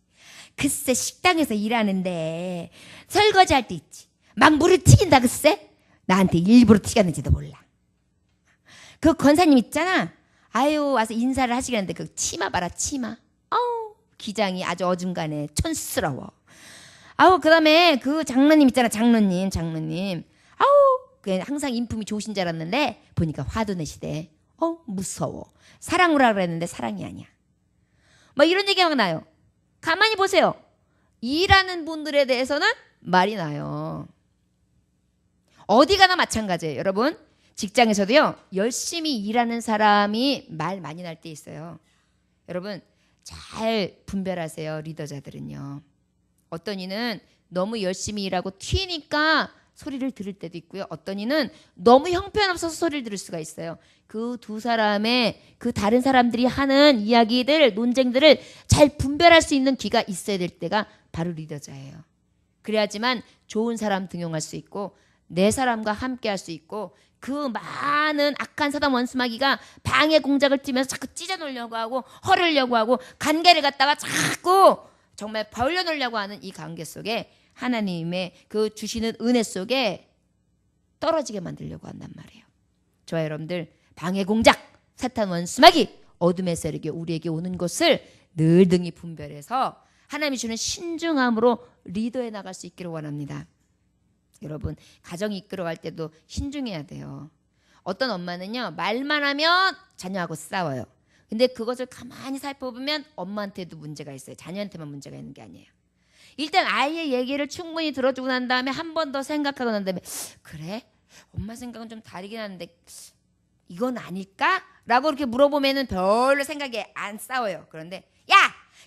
글쎄, 식당에서 일하는데 설거지할 때 있지, 막 물을 튀긴다. 글쎄, 나한테 일부러 튀겼는지도 몰라. 그 권사님 있잖아, 아유, 와서 인사를 하시겠는데 그 치마 봐라, 치마. 아우, 기장이 아주 어중간해, 촌스러워. 아우, 그 다음에 그 장로님 있잖아, 장로님. 아우, 그 항상 인품이 좋으신 줄 알았는데 보니까 화도 내시대. 무서워. 사랑으로 하라 그랬는데 사랑이 아니야. 막 이런 얘기가 막 나요. 가만히 보세요. 일하는 분들에 대해서는 말이 나요. 어디 가나 마찬가지예요. 여러분, 직장에서도요, 열심히 일하는 사람이 말 많이 날 때 있어요. 여러분, 잘 분별하세요. 리더자들은요, 어떤 이는 너무 열심히 일하고 튀니까 소리를 들을 때도 있고요, 어떤 이는 너무 형편없어서 소리를 들을 수가 있어요. 그 두 사람의 그 다른 사람들이 하는 이야기들, 논쟁들을 잘 분별할 수 있는 귀가 있어야 될 때가 바로 리더자예요. 그래야지만 좋은 사람 등용할 수 있고 내 사람과 함께 할 수 있고, 그 많은 악한 사단 원수마귀가 방해 공작을 찌면서 자꾸 찢어놓으려고 하고 헐으려고 하고 관계를 갖다가 자꾸 정말 벌려놓으려고 하는 이 관계 속에 하나님의 그 주시는 은혜 속에 떨어지게 만들려고 한단 말이에요. 저와 여러분들, 방해 공작, 사탄 원수마귀, 어둠의 세력이 우리에게 오는 것을 늘 등이 분별해서 하나님이 주는 신중함으로 리더해 나갈 수 있기를 원합니다. 여러분, 가정 이끌어갈 때도 신중해야 돼요. 어떤 엄마는요, 말만 하면 자녀하고 싸워요. 근데 그것을 가만히 살펴보면 엄마한테도 문제가 있어요. 자녀한테만 문제가 있는 게 아니에요. 일단 아이의 얘기를 충분히 들어주고 난 다음에 한 번 더 생각하고 난 다음에, 그래? 엄마 생각은 좀 다르긴 하는데 이건 아닐까? 라고 이렇게 물어보면은 별로 생각이 안 싸워요. 그런데, 야!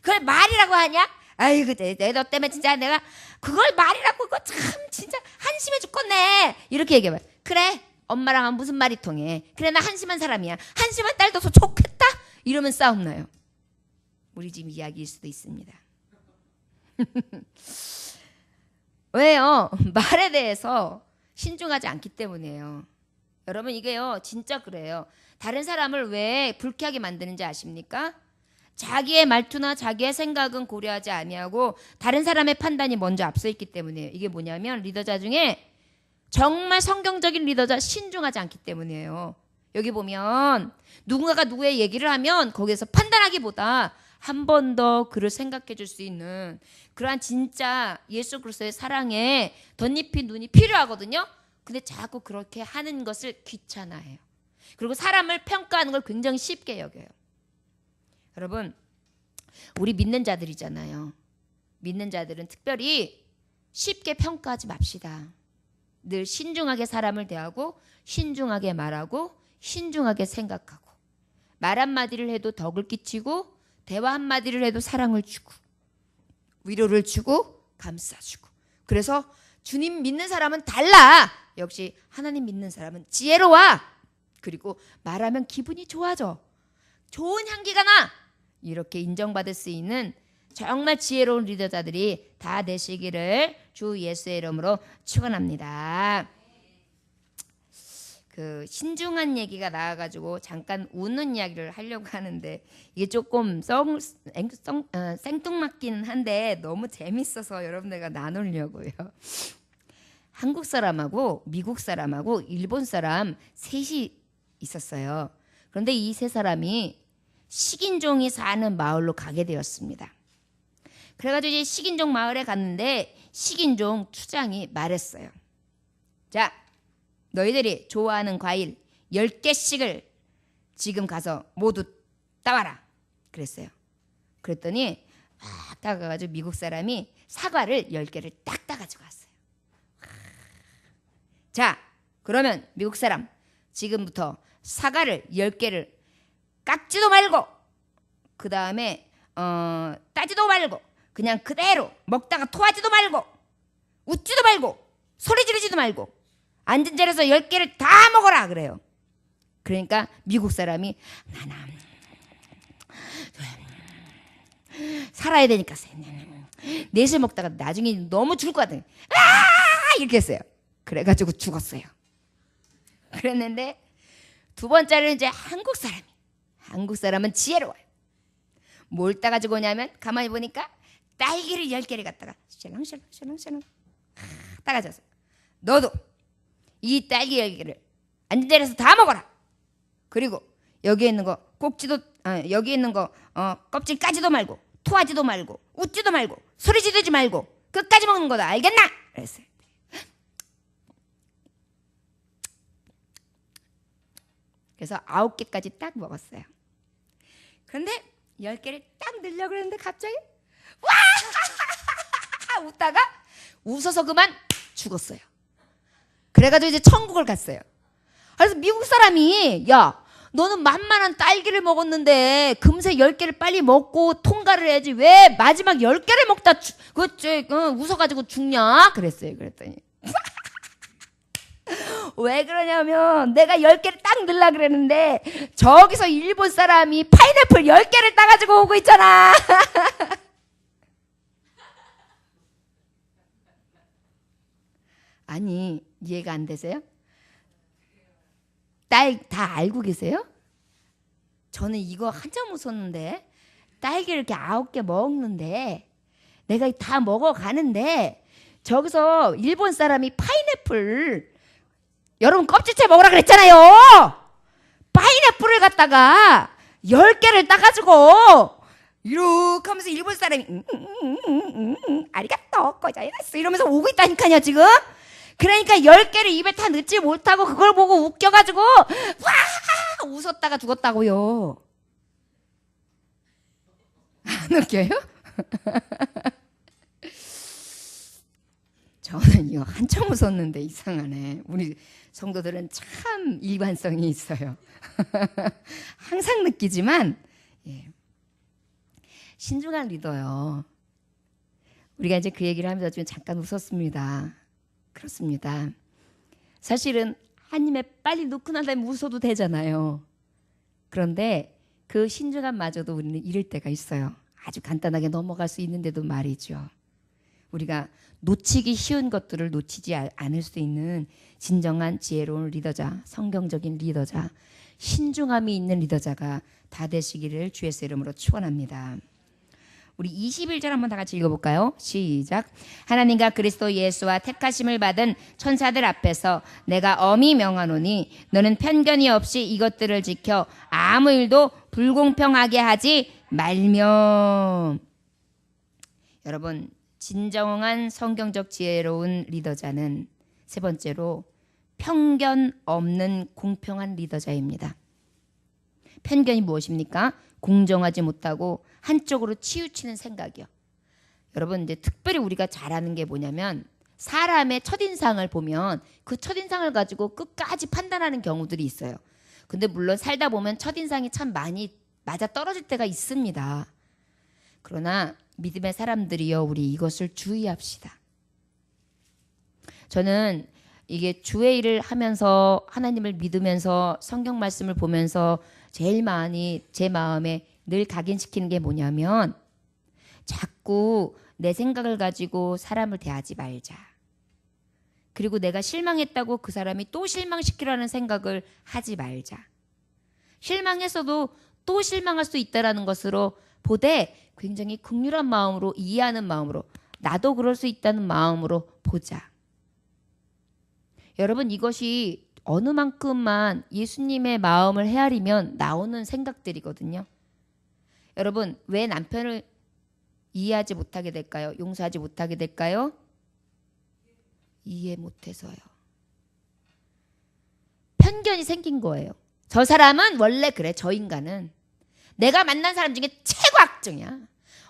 그걸 말이라고 하냐? 아이고, 너 때문에 진짜 내가 그걸 말이라고, 그거 참 진짜 한심해 죽겠네. 이렇게 얘기해봐요. 그래, 엄마랑 하면 무슨 말이 통해. 그래, 나 한심한 사람이야. 한심한 딸 둬서 좋겠다. 이러면 싸움 나요. 우리 집 이야기일 수도 있습니다. 왜요? 말에 대해서 신중하지 않기 때문이에요. 여러분 이게요 진짜 그래요. 다른 사람을 왜 불쾌하게 만드는지 아십니까? 자기의 말투나 자기의 생각은 고려하지 아니하고 다른 사람의 판단이 먼저 앞서 있기 때문이에요. 이게 뭐냐면 리더자 중에 정말 성경적인 리더자 신중하지 않기 때문이에요. 여기 보면 누군가가 누구의 얘기를 하면 거기에서 판단하기보다 한 번 더 그를 생각해 줄 수 있는 그러한 진짜 예수 그리스도의 사랑에 덧입힌 눈이 필요하거든요. 근데 자꾸 그렇게 하는 것을 귀찮아해요. 그리고 사람을 평가하는 걸 굉장히 쉽게 여겨요. 여러분 우리 믿는 자들이잖아요. 믿는 자들은 특별히 쉽게 평가하지 맙시다. 늘 신중하게 사람을 대하고 신중하게 말하고 신중하게 생각하고 말 한마디를 해도 덕을 끼치고 대화 한마디를 해도 사랑을 주고 위로를 주고 감싸주고 그래서 주님 믿는 사람은 달라. 역시 하나님 믿는 사람은 지혜로워. 그리고 말하면 기분이 좋아져. 좋은 향기가 나. 이렇게 인정받을 수 있는 정말 지혜로운 리더자들이 다 되시기를 주 예수의 이름으로 축원합니다. 그 신중한 얘기가 나와가지고 잠깐 웃는 이야기를 하려고 하는데 이게 조금 생뚱맞기는 한데 너무 재밌어서 여러분들과 나누려고요. 한국 사람하고 미국 사람하고 일본 사람 셋이 있었어요. 그런데 이 세 사람이 식인종이 사는 마을로 가게 되었습니다. 그래가지고 이제 식인종 마을에 갔는데 식인종 추장이 말했어요. 자, 너희들이 좋아하는 과일 10개씩을 지금 가서 모두 따와라. 그랬어요. 그랬더니 막 따가가지고 미국 사람이 사과를 10개를 딱 따가지고 왔어요. 자, 그러면 미국 사람 지금부터 사과를 10개를 깎지도 말고 그 다음에 따지도 말고 그냥 그대로 먹다가 토하지도 말고 웃지도 말고 소리 지르지도 말고 앉은 자리에서 10개를 다 먹어라 그래요. 그러니까 미국 사람이 나는 살아야 되니까 넷을 먹다가 나중에 너무 죽을 것 같아. 이렇게 했어요. 그래가지고 죽었어요. 그랬는데 두 번째는 이제 한국 사람은 지혜로워요. 뭘 따가지고 오냐면 가만히 보니까 딸기를 10개를 갖다가 샬랑샬랑샬랑샬랑 따가졌어요. 너도 이 딸기 10개를 앉은 자리에서 다 먹어라. 그리고 여기에 있는 거 여기 있는 거 껍질 까지도 말고 토하지도 말고 웃지도 말고 소리 지르지 말고 끝까지 먹는 거다. 알겠나? 그랬어요. 그래서 9개까지 딱 먹었어요. 그런데 10개를 딱 넣으려고 그랬는데 갑자기 와! 웃다가 웃어서 그만 죽었어요. 그래가지고 이제 천국을 갔어요. 그래서 미국 사람이 야 너는 만만한 딸기를 먹었는데 금세 10개를 빨리 먹고 통과를 해야지 왜 마지막 10개를 먹다 웃어가지고 죽냐? 그랬어요. 그랬더니 왜 그러냐면 내가 10개를 딱 넣으려고 그랬는데 저기서 일본 사람이 파인애플 10개를 따가지고 오고 있잖아. 아니 이해가 안 되세요? 딸 다 알고 계세요? 저는 이거 한참 웃었는데 딸기를 이렇게 9개 먹는데 내가 다 먹어가는데 저기서 일본 사람이 파인애플 여러분 껍질째 먹으라 그랬잖아요. 파인애플을 갖다가 10개를 따가지고 이렇게 하면서 일본 사람이 아리가또 고자이마스 이러면서 오고 있다니까요 지금. 그러니까 10개를 입에 다 넣지 못하고 그걸 보고 웃겨가지고 와 웃었다가 죽었다고요. 안 웃겨요? 저는 이거 한참 웃었는데 이상하네. 우리 성도들은 참 일관성이 있어요. 항상 느끼지만 신중한 리더요. 우리가 이제 그 얘기를 하면서 좀 잠깐 웃었습니다. 그렇습니다. 사실은 한 입에 빨리 넣고 난 다음에 웃어도 되잖아요. 그런데 그 신중함마저도 우리는 잃을 때가 있어요. 아주 간단하게 넘어갈 수 있는데도 말이죠. 우리가 놓치기 쉬운 것들을 놓치지 않을 수 있는 진정한 지혜로운 리더자, 성경적인 리더자, 신중함이 있는 리더자가 다 되시기를 주의 이름으로 축원합니다. 우리 21절 한번 다 같이 읽어볼까요? 시작. 하나님과 그리스도 예수와 택하심을 받은 천사들 앞에서 내가 엄히 명하노니 너는 편견이 없이 이것들을 지켜 아무 일도 불공평하게 하지 말며. 여러분, 진정한 성경적 지혜로운 리더자는 세 번째로 편견 없는 공평한 리더자입니다. 편견이 무엇입니까? 공정하지 못하고 한쪽으로 치우치는 생각이요. 여러분, 이제 특별히 우리가 잘하는 게 뭐냐면 사람의 첫인상을 보면 그 첫인상을 가지고 끝까지 판단하는 경우들이 있어요. 근데 물론 살다 보면 첫인상이 참 많이 맞아 떨어질 때가 있습니다. 그러나 믿음의 사람들이요, 우리 이것을 주의합시다. 저는 이게 주의 일을 하면서 하나님을 믿으면서 성경 말씀을 보면서 제일 많이 제 마음에 늘 각인시키는 게 뭐냐면 자꾸 내 생각을 가지고 사람을 대하지 말자. 그리고 내가 실망했다고 그 사람이 또 실망시키려는 생각을 하지 말자. 실망했어도 또 실망할 수 있다는 것으로 보되 굉장히 긍휼한 마음으로, 이해하는 마음으로, 나도 그럴 수 있다는 마음으로 보자. 여러분, 이것이 어느 만큼만 예수님의 마음을 헤아리면 나오는 생각들이거든요. 여러분, 왜 남편을 이해하지 못하게 될까요? 용서하지 못하게 될까요? 이해 못해서요. 편견이 생긴 거예요. 저 사람은 원래 그래. 저 인간은 내가 만난 사람 중에 최고 악정이야.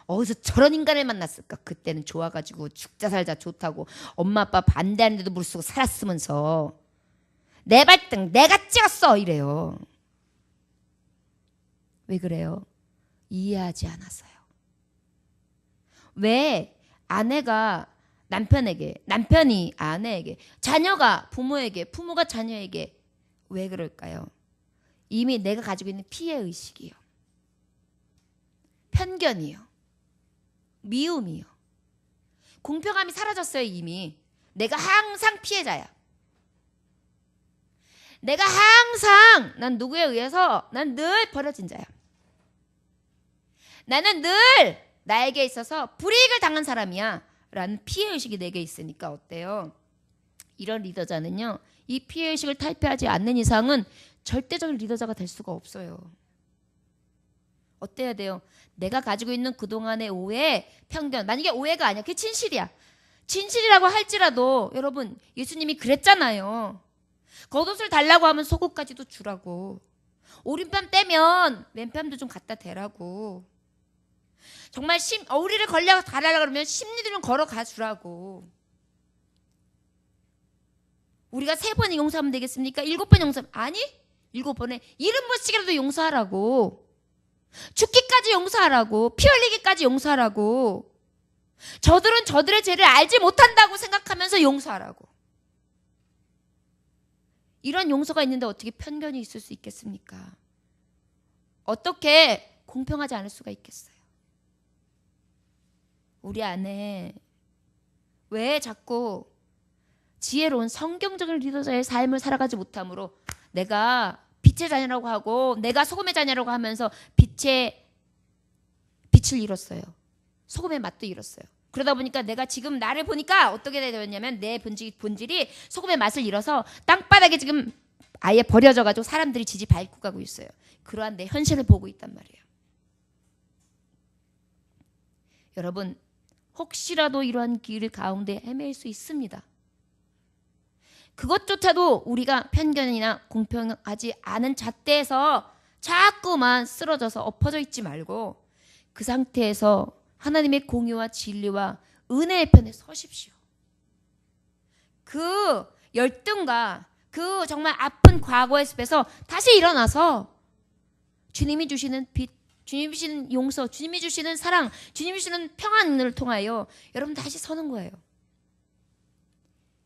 어디서 저런 인간을 만났을까? 그때는 좋아가지고 죽자 살자 좋다고 엄마 아빠 반대하는데도 무릅쓰고 살았으면서 내 발등 내가 찍었어 이래요. 왜 그래요? 이해하지 않았어요. 왜 아내가 남편에게, 남편이 아내에게, 자녀가 부모에게, 부모가 자녀에게 왜 그럴까요? 이미 내가 가지고 있는 피해의식이요. 편견이요. 미움이요. 공평함이 사라졌어요. 이미. 내가 항상 피해자야. 내가 항상 난 누구에 의해서 난 늘 버려진 자야. 나는 늘 나에게 있어서 불이익을 당한 사람이야 라는 피해의식이 내게 있으니까 어때요? 이런 리더자는요, 이 피해의식을 탈피하지 않는 이상은 절대적인 리더자가 될 수가 없어요. 어때야 돼요? 내가 가지고 있는 그동안의 오해, 편견, 만약에 오해가 아니야, 그게 진실이야. 진실이라고 할지라도 여러분, 예수님이 그랬잖아요. 겉옷을 달라고 하면 속옷까지도 주라고. 오른편 떼면 왼편도 좀 갖다 대라고. 정말 어우리를 걸려 달라고 그러면 심리들은 걸어가 주라고. 우리가 3번 용서하면 되겠습니까? 7번 용서하면 아니? 7번에 이름 못 쓰기라도 용서하라고. 죽기까지 용서하라고. 피 흘리기까지 용서하라고. 저들은 저들의 죄를 알지 못한다고 생각하면서 용서하라고. 이런 용서가 있는데 어떻게 편견이 있을 수 있겠습니까? 어떻게 공평하지 않을 수가 있겠어요? 우리 안에 왜 자꾸 지혜로운 성경적인 리더자의 삶을 살아가지 못함으로 내가 빛의 자녀라고 하고 내가 소금의 자녀라고 하면서 빛을 잃었어요. 소금의 맛도 잃었어요. 그러다 보니까 내가 지금 나를 보니까 어떻게 되었냐면 내 본질이 소금의 맛을 잃어서 땅바닥에 지금 아예 버려져가지고 사람들이 지지 밟고 가고 있어요. 그러한 내 현실을 보고 있단 말이에요. 여러분, 혹시라도 이러한 길 가운데 헤맬 수 있습니다. 그것조차도 우리가 편견이나 공평하지 않은 잣대에서 자꾸만 쓰러져서 엎어져 있지 말고 그 상태에서 하나님의 공의와 진리와 은혜의 편에 서십시오. 그 열등과 그 정말 아픈 과거의 습에서 다시 일어나서 주님이 주시는 빛, 주님이 주시는 용서, 주님이 주시는 사랑, 주님이 주시는 평안을 통하여 여러분 다시 서는 거예요.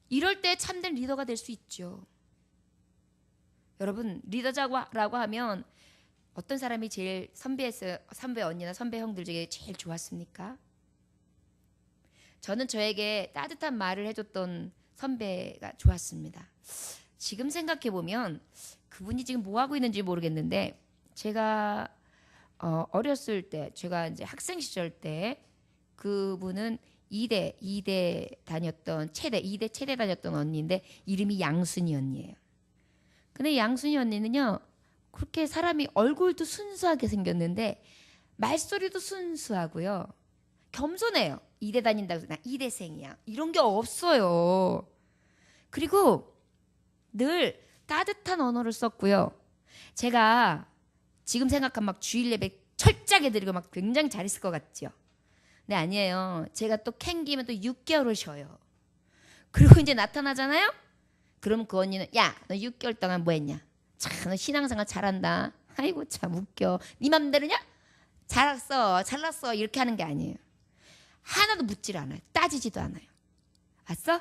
이럴 때 참된 리더가 될 수 있죠. 여러분, 리더자라고 하면 어떤 사람이 제일 선배 언니나 선배 형들 중에 제일 좋았습니까? 저는 저에게 따뜻한 말을 해줬던 선배가 좋았습니다. 지금 생각해보면 그분이 지금 뭐 하고 있는지 모르겠는데 제가 어렸을 때 제가 이제 학생 시절 때 그분은 2대 다녔던 2대 체대 다녔던 언니인데 이름이 양순이 언니예요. 근데 양순이 언니는요 그렇게 사람이 얼굴도 순수하게 생겼는데 말소리도 순수하고요. 겸손해요. 2대 다닌다고 해서 나 2대생이야. 이런 게 없어요. 그리고 늘 따뜻한 언어를 썼고요. 제가 지금 생각하면 막 주일 예배 철저하게 드리고 막 굉장히 잘했을 것 같죠. 근데 아니에요. 제가 또 캥기면 또 6개월을 쉬어요. 그리고 이제 나타나잖아요. 그럼 그 언니는 야, 너 6개월 동안 뭐 했냐? 참, 너 신앙생활 잘한다. 아이고 참 웃겨. 네 맘대로냐? 잘났어. 이렇게 하는 게 아니에요. 하나도 묻질 않아요. 따지지도 않아요. 왔어?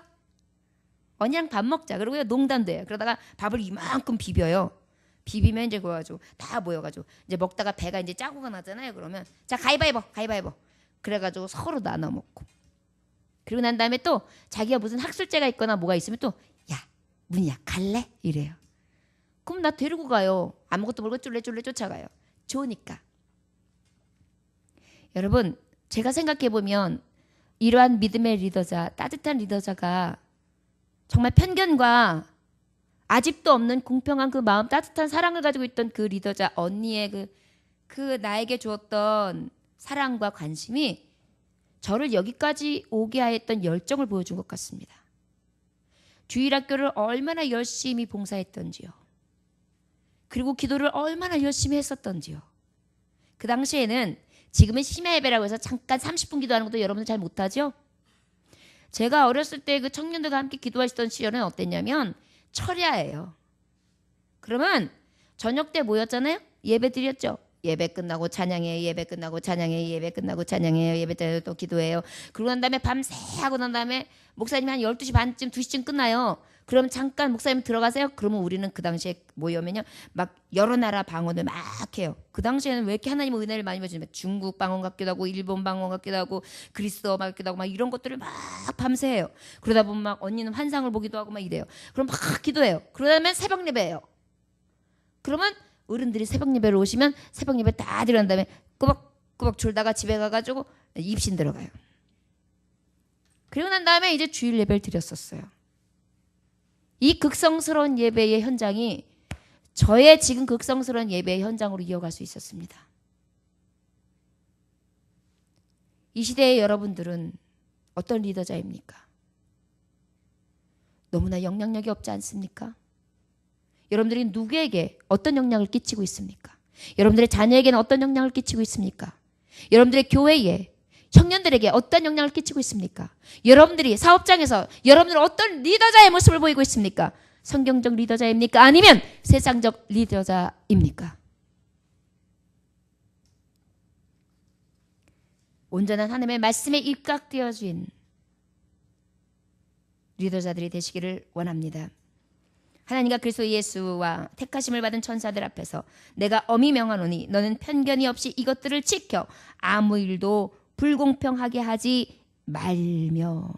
언니랑 밥 먹자. 그러고요 농담도 해요. 그러다가 밥을 이만큼 비벼요. 비비면 이제 그거 다 모여가지고 이제 먹다가 배가 이제 짜고가 나잖아요. 그러면 자 가위바위보. 그래가지고 서로 나눠 먹고. 그리고 난 다음에 또 자기가 무슨 학술제가 있거나 뭐가 있으면 또 야 문희야 갈래? 이래요. 그럼 나 데리고 가요. 아무것도 모르고 쫄래쫄래 쫓아가요. 좋으니까. 여러분 제가 생각해보면 이러한 믿음의 리더자, 따뜻한 리더자가 정말 편견과 아직도 없는 공평한 그 마음, 따뜻한 사랑을 가지고 있던 그 리더자 언니의 그 나에게 주었던 사랑과 관심이 저를 여기까지 오게 하였던 열정을 보여준 것 같습니다. 주일학교를 얼마나 열심히 봉사했던지요. 그리고 기도를 얼마나 열심히 했었던지요. 그 당시에는 지금은 심야 예배라고 해서 잠깐 30분 기도하는 것도 여러분들 잘 못하죠? 제가 어렸을 때 그 청년들과 함께 기도하시던 시절은 어땠냐면 철야예요. 그러면 저녁 때 모였잖아요. 예배 드렸죠. 예배 끝나고 찬양해요. 예배 끝나고 찬양해요. 예배 끝나고 찬양해요. 예배 때 또 기도해요. 그러고 난 다음에 밤새 하고 난 다음에 목사님이 한 12시 반쯤 2시쯤 끝나요. 그럼 잠깐 목사님 들어가세요. 그러면 우리는 그 당시에 모이면요 막 여러 나라 방언을 막 해요. 그 당시에는 왜 이렇게 하나님의 은혜를 많이 주시면 중국 방언 같기도 하고 일본 방언 같기도 하고 그리스어 같기도 하고 막 이런 것들을 막 밤새 해요. 그러다 보면 막 언니는 환상을 보기도 하고 막 이래요. 그럼 막 기도해요. 그러다면 새벽 예배예요. 그러면 어른들이 새벽 예배를 오시면 새벽 예배 다 드린 다음에 꾸벅꾸벅 졸다가 집에 가가지고 입신 들어가요. 그리고 난 다음에 이제 주일 예배를 드렸었어요. 이 극성스러운 예배의 현장이 저의 지금 극성스러운 예배의 현장으로 이어갈 수 있었습니다. 이 시대의 여러분들은 어떤 리더자입니까? 너무나 영향력이 없지 않습니까? 여러분들이 누구에게 어떤 영향을 끼치고 있습니까? 여러분들의 자녀에게는 어떤 영향을 끼치고 있습니까? 여러분들의 교회에 청년들에게 어떤 영향을 끼치고 있습니까? 여러분들이 사업장에서 여러분들은 어떤 리더자의 모습을 보이고 있습니까? 성경적 리더자입니까? 아니면 세상적 리더자입니까? 온전한 하나님의 말씀에 입각되어진 리더자들이 되시기를 원합니다. 하나님과 그리스도 예수와 택하심을 받은 천사들 앞에서 내가 엄히 명하노니 너는 편견이 없이 이것들을 지켜 아무 일도 불공평하게 하지 말며.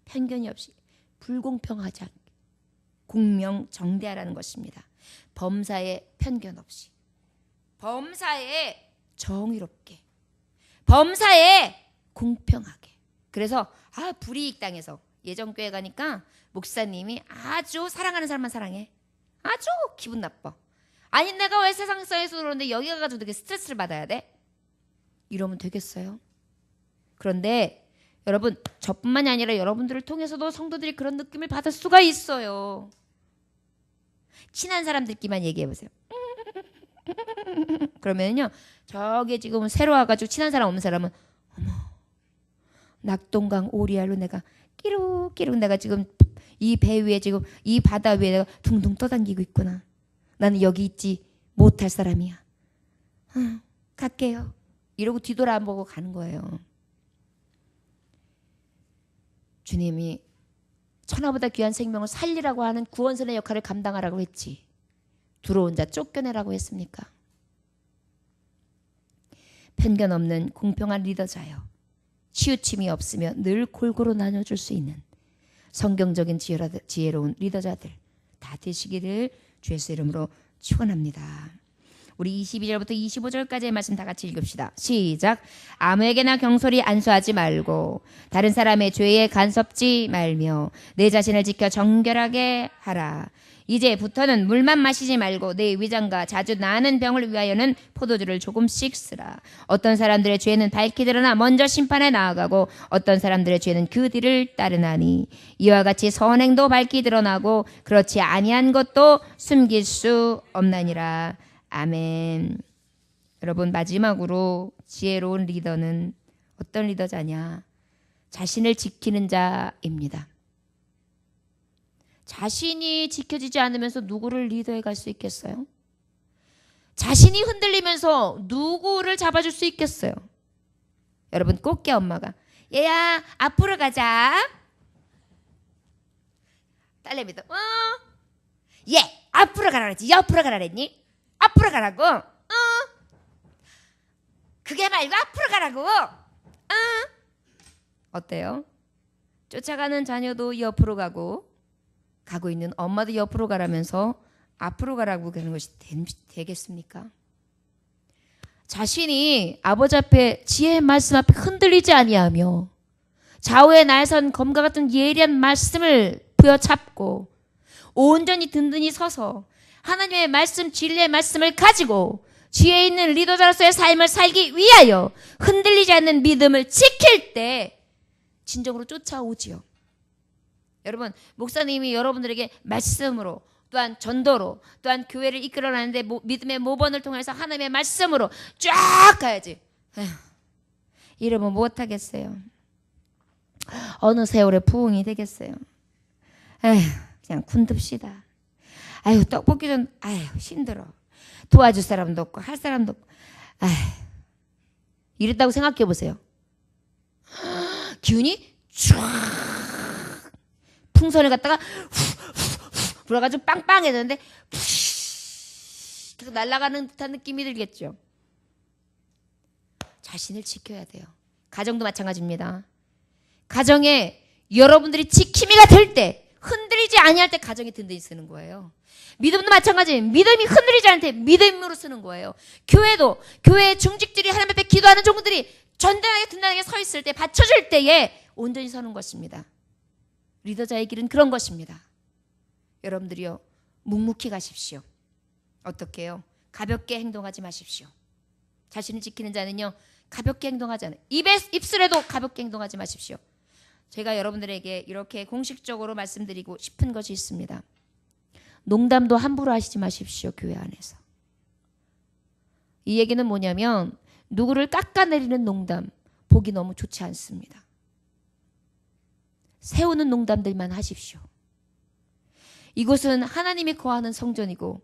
편견이 없이 불공평하지 않게 공명정대하라는 것입니다. 범사에 편견 없이, 범사에 정의롭게, 범사에 공평하게. 그래서 불이익 당해서 예전 교회 가니까 목사님이 아주 사랑하는 사람만 사랑해. 아주 기분 나빠. 아니 내가 왜 세상에서 그러는데 여기 가가지고 되게 스트레스를 받아야 돼? 이러면 되겠어요? 그런데 여러분 저뿐만이 아니라 여러분들을 통해서도 성도들이 그런 느낌을 받을 수가 있어요. 친한 사람들끼리만 얘기해보세요. 그러면요 저기 지금 새로 와가지고 친한 사람 없는 사람은 어머 낙동강 오리알로 내가 끼룩끼룩 내가 지금 이 배 위에 지금 이 바다 위에 내가 둥둥 떠다니고 있구나. 나는 여기 있지 못할 사람이야. 갈게요. 이러고 뒤돌아 안 보고 가는 거예요. 주님이 천하보다 귀한 생명을 살리라고 하는 구원선의 역할을 감당하라고 했지. 들어온 자 쫓겨내라고 했습니까? 편견 없는 공평한 리더자요. 치우침이 없으며 늘 골고루 나눠줄 수 있는 성경적인 지혜로운 리더자들 다 되시기를 주의 이름으로 축원합니다. 우리 22절부터 25절까지의 말씀 다 같이 읽읍시다. 시작. 아무에게나 경솔히 안수하지 말고 다른 사람의 죄에 간섭지 말며 내 자신을 지켜 정결하게 하라. 이제부터는 물만 마시지 말고 내 위장과 자주 나는 병을 위하여는 포도주를 조금씩 쓰라. 어떤 사람들의 죄는 밝히 드러나 먼저 심판에 나아가고 어떤 사람들의 죄는 그 뒤를 따르나니 이와 같이 선행도 밝히 드러나고 그렇지 아니한 것도 숨길 수 없나니라. 아멘. 여러분, 마지막으로 지혜로운 리더는 어떤 리더자냐? 자신을 지키는 자입니다. 자신이 지켜지지 않으면서 누구를 리더해 갈 수 있겠어요? 자신이 흔들리면서 누구를 잡아줄 수 있겠어요? 여러분, 꽃게 엄마가 얘야 앞으로 가자. 딸내미도 얘 앞으로 가라 그랬지. 옆으로 가라 그랬니? 앞으로 가라고. 그게 말고 앞으로 가라고. 어때요? 쫓아가는 자녀도 옆으로 가고 있는 엄마도 옆으로 가라면서 앞으로 가라고 하는 것이 되겠습니까? 자신이 아버지 앞에 지혜의 말씀 앞에 흔들리지 아니하며 좌우에 날선 검과 같은 예리한 말씀을 부여잡고 온전히 든든히 서서 하나님의 말씀, 진리의 말씀을 가지고 지혜 있는 리더자로서의 삶을 살기 위하여 흔들리지 않는 믿음을 지킬 때 진정으로 쫓아오지요. 여러분, 목사님이 여러분들에게 말씀으로 또한 전도로 또한 교회를 이끌어가는데 믿음의 모범을 통해서 하나님의 말씀으로 쫙 가야지. 이러면 못하겠어요. 어느 세월에 부흥이 되겠어요. 그냥 군듭시다. 떡볶이 좀 힘들어. 도와줄 사람도 없고 할 사람도 없고. 이랬다고 생각해 보세요. 기운이 쫙 풍선을 갖다가 후 불어가지고 빵빵해졌는데 계속 날아가는 듯한 느낌이 들겠죠. 자신을 지켜야 돼요. 가정도 마찬가지입니다. 가정에 여러분들이 지킴이가 될 때, 흔들리지 아니할 때 가정이 든든히 쓰는 거예요. 믿음도 마찬가지예요. 믿음이 흔들리지 않을 때 믿음으로 쓰는 거예요. 교회도 교회의 중직들이 하나님 앞에 기도하는 종들이 전단하게 든든하게 서 있을 때, 받쳐줄 때에 온전히 서는 것입니다. 리더자의 길은 그런 것입니다. 여러분들이요, 묵묵히 가십시오. 어떻게 해요? 가볍게 행동하지 마십시오. 자신을 지키는 자는요, 가볍게 행동하지 않아요. 입술에도 가볍게 행동하지 마십시오. 제가 여러분들에게 이렇게 공식적으로 말씀드리고 싶은 것이 있습니다. 농담도 함부로 하시지 마십시오. 교회 안에서. 이 얘기는 뭐냐면 누구를 깎아내리는 농담 보기 너무 좋지 않습니다. 세우는 농담들만 하십시오. 이곳은 하나님이 거하는 성전이고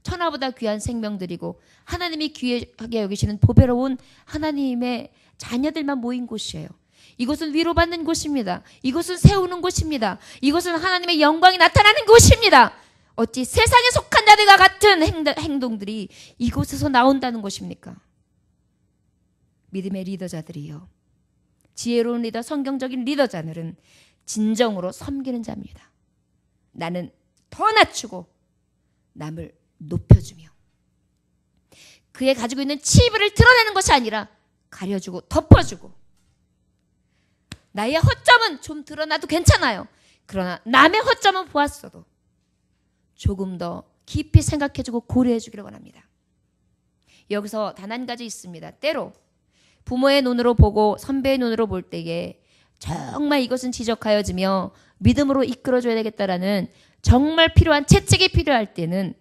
천하보다 귀한 생명들이고 하나님이 귀하게 여기시는 보배로운 하나님의 자녀들만 모인 곳이에요. 이곳은 위로받는 곳입니다. 이곳은 세우는 곳입니다. 이곳은 하나님의 영광이 나타나는 곳입니다. 어찌 세상에 속한 자들과 같은 행동들이 이곳에서 나온다는 것입니까? 믿음의 리더자들이요, 지혜로운 리더, 성경적인 리더자들은 진정으로 섬기는 자입니다. 나는 더 낮추고 남을 높여주며 그의 가지고 있는 치부를 드러내는 것이 아니라 가려주고 덮어주고, 나의 허점은 좀 드러나도 괜찮아요. 그러나 남의 허점은 보았어도 조금 더 깊이 생각해주고 고려해주기를 원합니다. 여기서 단 한 가지 있습니다. 때로 부모의 눈으로 보고 선배의 눈으로 볼 때에 정말 이것은 지적하여지며 믿음으로 이끌어줘야 되겠다라는 정말 필요한 채찍이 필요할 때는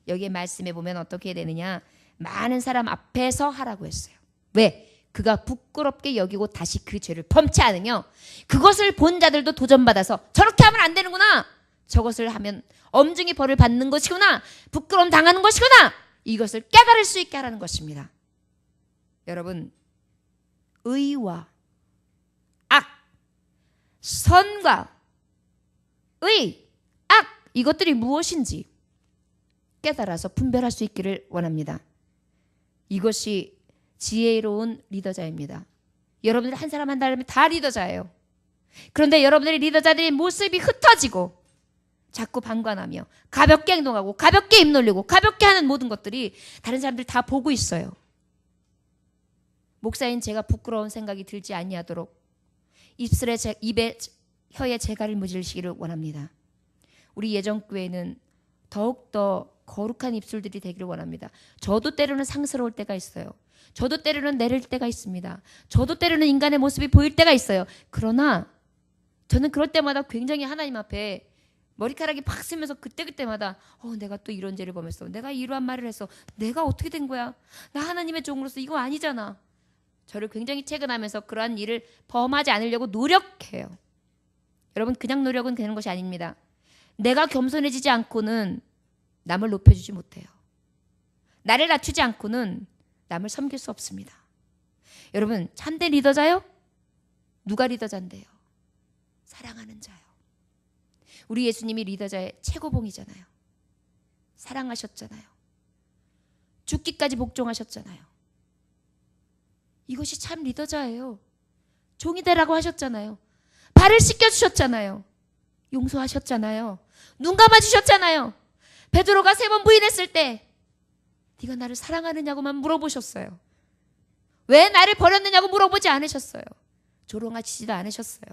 여기에 말씀해 보면 어떻게 해야 되느냐, 많은 사람 앞에서 하라고 했어요. 왜? 그가 부끄럽게 여기고 다시 그 죄를 범치 않으며 그것을 본 자들도 도전받아서 저렇게 하면 안 되는구나, 저것을 하면 엄중히 벌을 받는 것이구나, 부끄러움 당하는 것이구나, 이것을 깨달을 수 있게 하라는 것입니다. 여러분, 의와 악, 선과 의, 악, 이것들이 무엇인지 깨달아서 분별할 수 있기를 원합니다. 이것이 지혜로운 리더자입니다. 여러분들 한 사람 한 사람이 다 리더자예요. 그런데 여러분들의 리더자들의 모습이 흩어지고 자꾸 방관하며 가볍게 행동하고 가볍게 입 놀리고 가볍게 하는 모든 것들이 다른 사람들 다 보고 있어요. 목사인 제가 부끄러운 생각이 들지 아니하도록 입에 혀에 재갈을 무지르시기를 원합니다. 우리 예정교회는 더욱더 거룩한 입술들이 되기를 원합니다. 저도 때로는 상스러울 때가 있어요. 저도 때로는 내릴 때가 있습니다. 저도 때로는 인간의 모습이 보일 때가 있어요. 그러나 저는 그럴 때마다 굉장히 하나님 앞에 머리카락이 팍 쓰면서 그때마다 내가 또 이런 죄를 범했어. 내가 이러한 말을 했어. 내가 어떻게 된 거야? 나 하나님의 종으로서 이거 아니잖아. 저를 굉장히 체근하면서 그러한 일을 범하지 않으려고 노력해요. 여러분, 그냥 노력은 되는 것이 아닙니다. 내가 겸손해지지 않고는 남을 높여주지 못해요. 나를 낮추지 않고는 남을 섬길 수 없습니다. 여러분, 참된 리더자요? 누가 리더자인데요? 사랑하는 자요. 우리 예수님이 리더자의 최고봉이잖아요. 사랑하셨잖아요. 죽기까지 복종하셨잖아요. 이것이 참 리더자예요. 종이 되라고 하셨잖아요. 발을 씻겨주셨잖아요. 용서하셨잖아요. 눈 감아주셨잖아요. 베드로가 3번 부인했을 때 네가 나를 사랑하느냐고만 물어보셨어요. 왜 나를 버렸느냐고 물어보지 않으셨어요. 조롱하시지도 않으셨어요.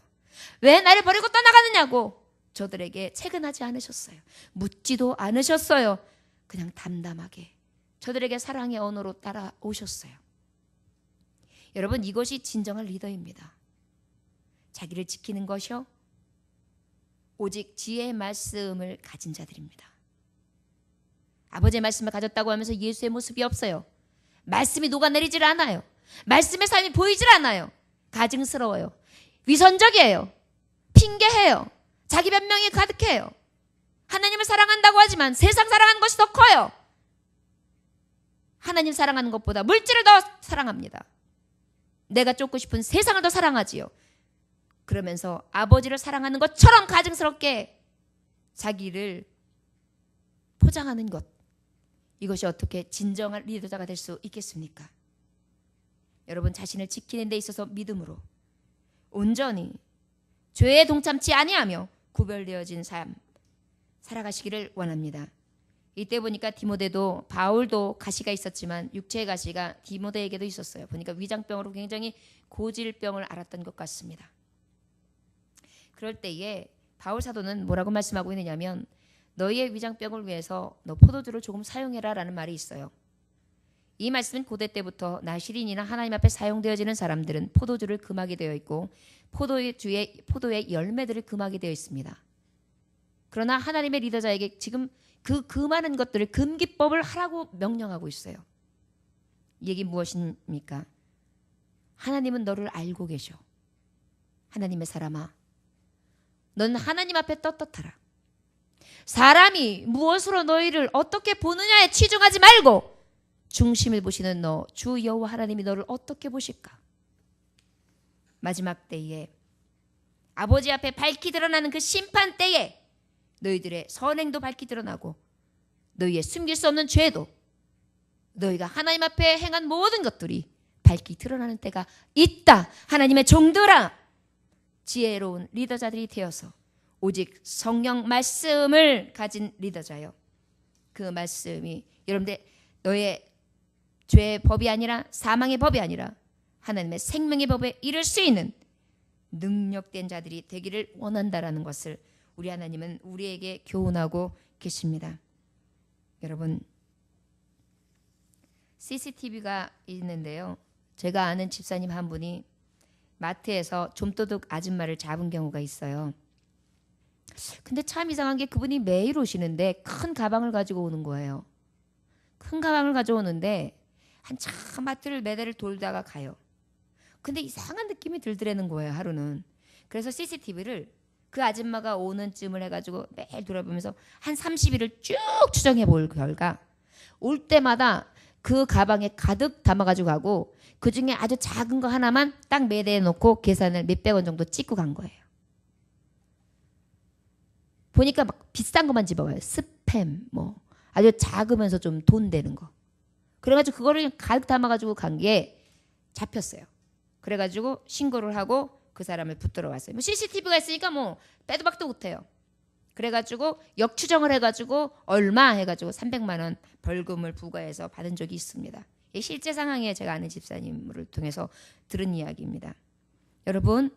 왜 나를 버리고 떠나가느냐고 저들에게 채근하지 않으셨어요. 묻지도 않으셨어요. 그냥 담담하게 저들에게 사랑의 언어로 따라오셨어요. 여러분, 이것이 진정한 리더입니다. 자기를 지키는 것이요, 오직 지혜의 말씀을 가진 자들입니다. 아버지의 말씀을 가졌다고 하면서 예수의 모습이 없어요. 말씀이 녹아내리질 않아요. 말씀의 삶이 보이질 않아요. 가증스러워요. 위선적이에요. 핑계해요. 자기 변명이 가득해요. 하나님을 사랑한다고 하지만 세상 사랑하는 것이 더 커요. 하나님 사랑하는 것보다 물질을 더 사랑합니다. 내가 쫓고 싶은 세상을 더 사랑하지요. 그러면서 아버지를 사랑하는 것처럼 가증스럽게 자기를 포장하는 것, 이것이 어떻게 진정한 리더자가 될 수 있겠습니까? 여러분, 자신을 지키는 데 있어서 믿음으로 온전히 죄에 동참치 아니하며 구별되어진 삶 살아가시기를 원합니다. 이때 보니까 디모데도, 바울도 가시가 있었지만 육체의 가시가 디모데에게도 있었어요. 보니까 위장병으로 굉장히 고질병을 앓았던 것 같습니다. 그럴 때에 바울 사도는 뭐라고 말씀하고 있느냐면, 너희의 위장병을 위해서 너 포도주를 조금 사용해라 라는 말이 있어요. 이 말씀은 고대 때부터 나시린이나 하나님 앞에 사용되어지는 사람들은 포도주를 금하게 되어 있고 포도의 열매들을 금하게 되어 있습니다. 그러나 하나님의 리더자에게 지금 그 금하는 것들을 금기법을 하라고 명령하고 있어요. 이 얘기 무엇입니까? 하나님은 너를 알고 계셔. 하나님의 사람아, 넌 하나님 앞에 떳떳하라. 사람이 무엇으로 너희를 어떻게 보느냐에 치중하지 말고 중심을 보시는 너 주 여호와 하나님이 너를 어떻게 보실까? 마지막 때에 아버지 앞에 밝히 드러나는 그 심판 때에 너희들의 선행도 밝히 드러나고 너희의 숨길 수 없는 죄도, 너희가 하나님 앞에 행한 모든 것들이 밝히 드러나는 때가 있다. 하나님의 종들아, 지혜로운 리더자들이 되어서 오직 성령 말씀을 가진 리더자요, 그 말씀이 여러분들 너의 죄의 법이 아니라, 사망의 법이 아니라 하나님의 생명의 법에 이를 수 있는 능력된 자들이 되기를 원한다라는 것을 우리 하나님은 우리에게 교훈하고 계십니다. 여러분, CCTV가 있는데요, 제가 아는 집사님 한 분이 마트에서 좀도둑 아줌마를 잡은 경우가 있어요. 근데 참 이상한 게 그분이 매일 오시는데 큰 가방을 가지고 오는 거예요. 큰 가방을 가져오는데 한참 마트를 매대를 돌다가 가요. 근데 이상한 느낌이 들더라는 거예요, 하루는. 그래서 CCTV를 그 아줌마가 오는 쯤을 해가지고 매일 돌아보면서 한 30일을 쭉 추정해 볼 결과 올 때마다 그 가방에 가득 담아가지고 가고 그 중에 아주 작은 거 하나만 딱 매대에 놓고 계산을 몇백 원 정도 찍고 간 거예요. 보니까 막 비싼 것만 집어가요. 스팸, 뭐 아주 작으면서 좀 돈 되는 거. 그래가지고 그거를 가득 담아가지고 간 게 잡혔어요. 그래가지고 신고를 하고 그 사람을 붙들어 왔어요. 뭐 CCTV가 있으니까 뭐 빼도 박도 못해요. 그래가지고 역추정을 해가지고 얼마 해가지고 300만 원 벌금을 부과해서 받은 적이 있습니다. 이 실제 상황에 제가 아는 집사님을 통해서 들은 이야기입니다. 여러분,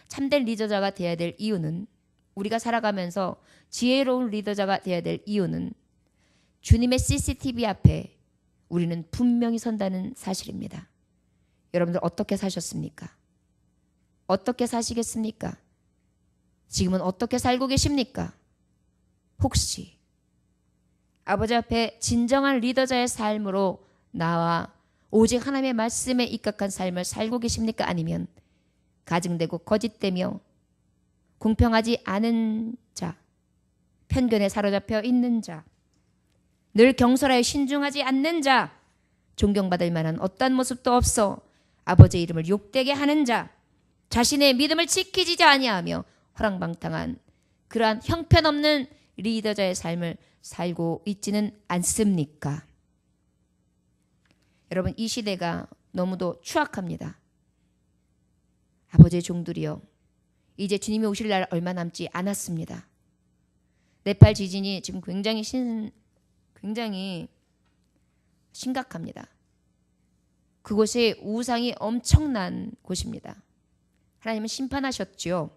참된 리더자가 되어야 될 이유는, 우리가 살아가면서 지혜로운 리더자가 되어야 될 이유는 주님의 CCTV 앞에 우리는 분명히 선다는 사실입니다. 여러분들 어떻게 사셨습니까? 어떻게 사시겠습니까? 지금은 어떻게 살고 계십니까? 혹시 아버지 앞에 진정한 리더자의 삶으로 나와 오직 하나님의 말씀에 입각한 삶을 살고 계십니까? 아니면 가증되고 거짓되며 공평하지 않은 자, 편견에 사로잡혀 있는 자, 늘 경솔하여 신중하지 않는 자, 존경받을 만한 어떠한 모습도 없어 아버지의 이름을 욕되게 하는 자, 자신의 믿음을 지키지 아니하며 허랑방탕한 그러한 형편없는 리더자의 삶을 살고 있지는 않습니까? 여러분, 이 시대가 너무도 추악합니다. 아버지의 종들이여, 이제 주님이 오실 날 얼마 남지 않았습니다. 네팔 지진이 지금 굉장히 심각합니다. 그곳에 우상이 엄청난 곳입니다. 하나님은 심판하셨지요.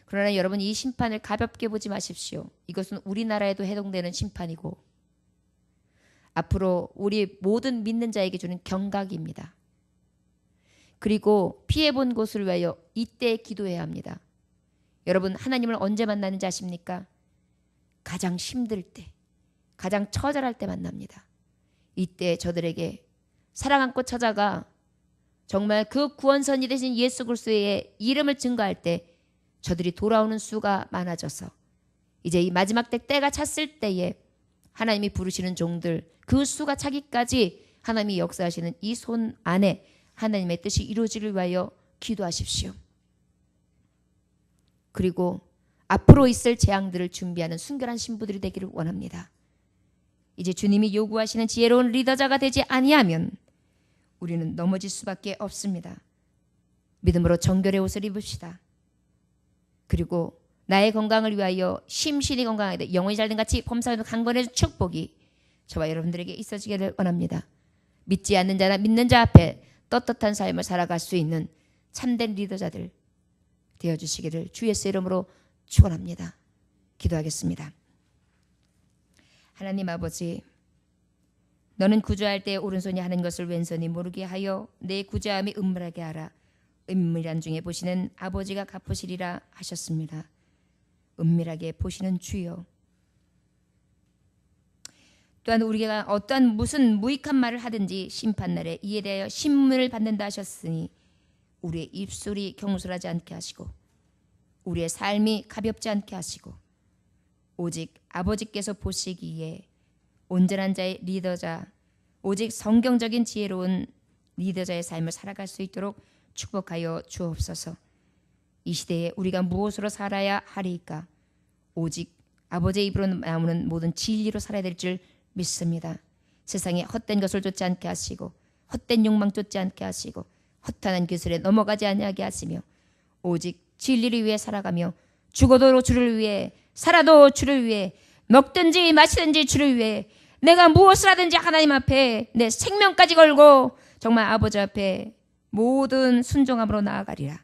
그러나 여러분, 이 심판을 가볍게 보지 마십시오. 이것은 우리나라에도 해당되는 심판이고 앞으로 우리 모든 믿는 자에게 주는 경각입니다. 그리고 피해본 곳을 위하여 이때 기도해야 합니다. 여러분, 하나님을 언제 만나는지 아십니까? 가장 힘들 때, 가장 처절할 때 만납니다. 이때 저들에게 사랑 안고 찾아가 정말 그 구원선이 되신 예수 그리스도의 이름을 증거할 때 저들이 돌아오는 수가 많아져서 이제 이 마지막 때가 찼을 때에 하나님이 부르시는 종들, 그 수가 차기까지 하나님이 역사하시는 이 손 안에 하나님의 뜻이 이루어지길 위하여 기도하십시오. 그리고 앞으로 있을 재앙들을 준비하는 순결한 신부들이 되기를 원합니다. 이제 주님이 요구하시는 지혜로운 리더자가 되지 아니하면 우리는 넘어질 수밖에 없습니다. 믿음으로 정결의 옷을 입읍시다. 그리고 나의 건강을 위하여 심신이 건강하게 돼 영혼이 잘된 같이 범사에도 강건해진 축복이 저와 여러분들에게 있어지기를 원합니다. 믿지 않는 자나 믿는 자 앞에 떳떳한 삶을 살아갈 수 있는 참된 리더자들 되어주시기를 주 예수의 이름으로 축원합니다. 기도하겠습니다. 하나님 아버지, 너는 구조할 때 오른손이 하는 것을 왼손이 모르게 하여 내 구조함이 은밀하게 하라. 은밀한 중에 보시는 아버지가 갚으시리라 하셨습니다. 은밀하게 보시는 주여, 또한 우리가 어떠한 무슨 무익한 말을 하든지 심판날에 이에 대하여 신문을 받는다 하셨으니 우리의 입술이 경솔하지 않게 하시고 우리의 삶이 가볍지 않게 하시고 오직 아버지께서 보시기에 온전한 자의 리더자, 오직 성경적인 지혜로운 리더자의 삶을 살아갈 수 있도록 축복하여 주옵소서. 이 시대에 우리가 무엇으로 살아야 하리까? 오직 아버지의 입으로 나오는 모든 진리로 살아야 될 줄 믿습니다. 세상에 헛된 것을 쫓지 않게 하시고 헛된 욕망 쫓지 않게 하시고 허탄한 기술에 넘어가지 아니하게 하시며 오직 진리를 위해 살아가며 죽어도 주를 위해 살아도 주를 위해 먹든지 마시든지 주를 위해 내가 무엇을 하든지 하나님 앞에 내 생명까지 걸고 정말 아버지 앞에 모든 순종함으로 나아가리라.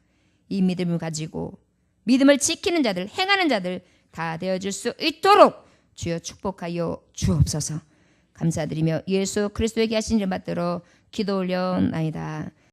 이 믿음을 가지고 믿음을 지키는 자들, 행하는 자들 다 되어줄 수 있도록 주여 축복하여 주옵소서. 감사드리며 예수 그리스도에게 하신 일 받들어 기도 올려나이다.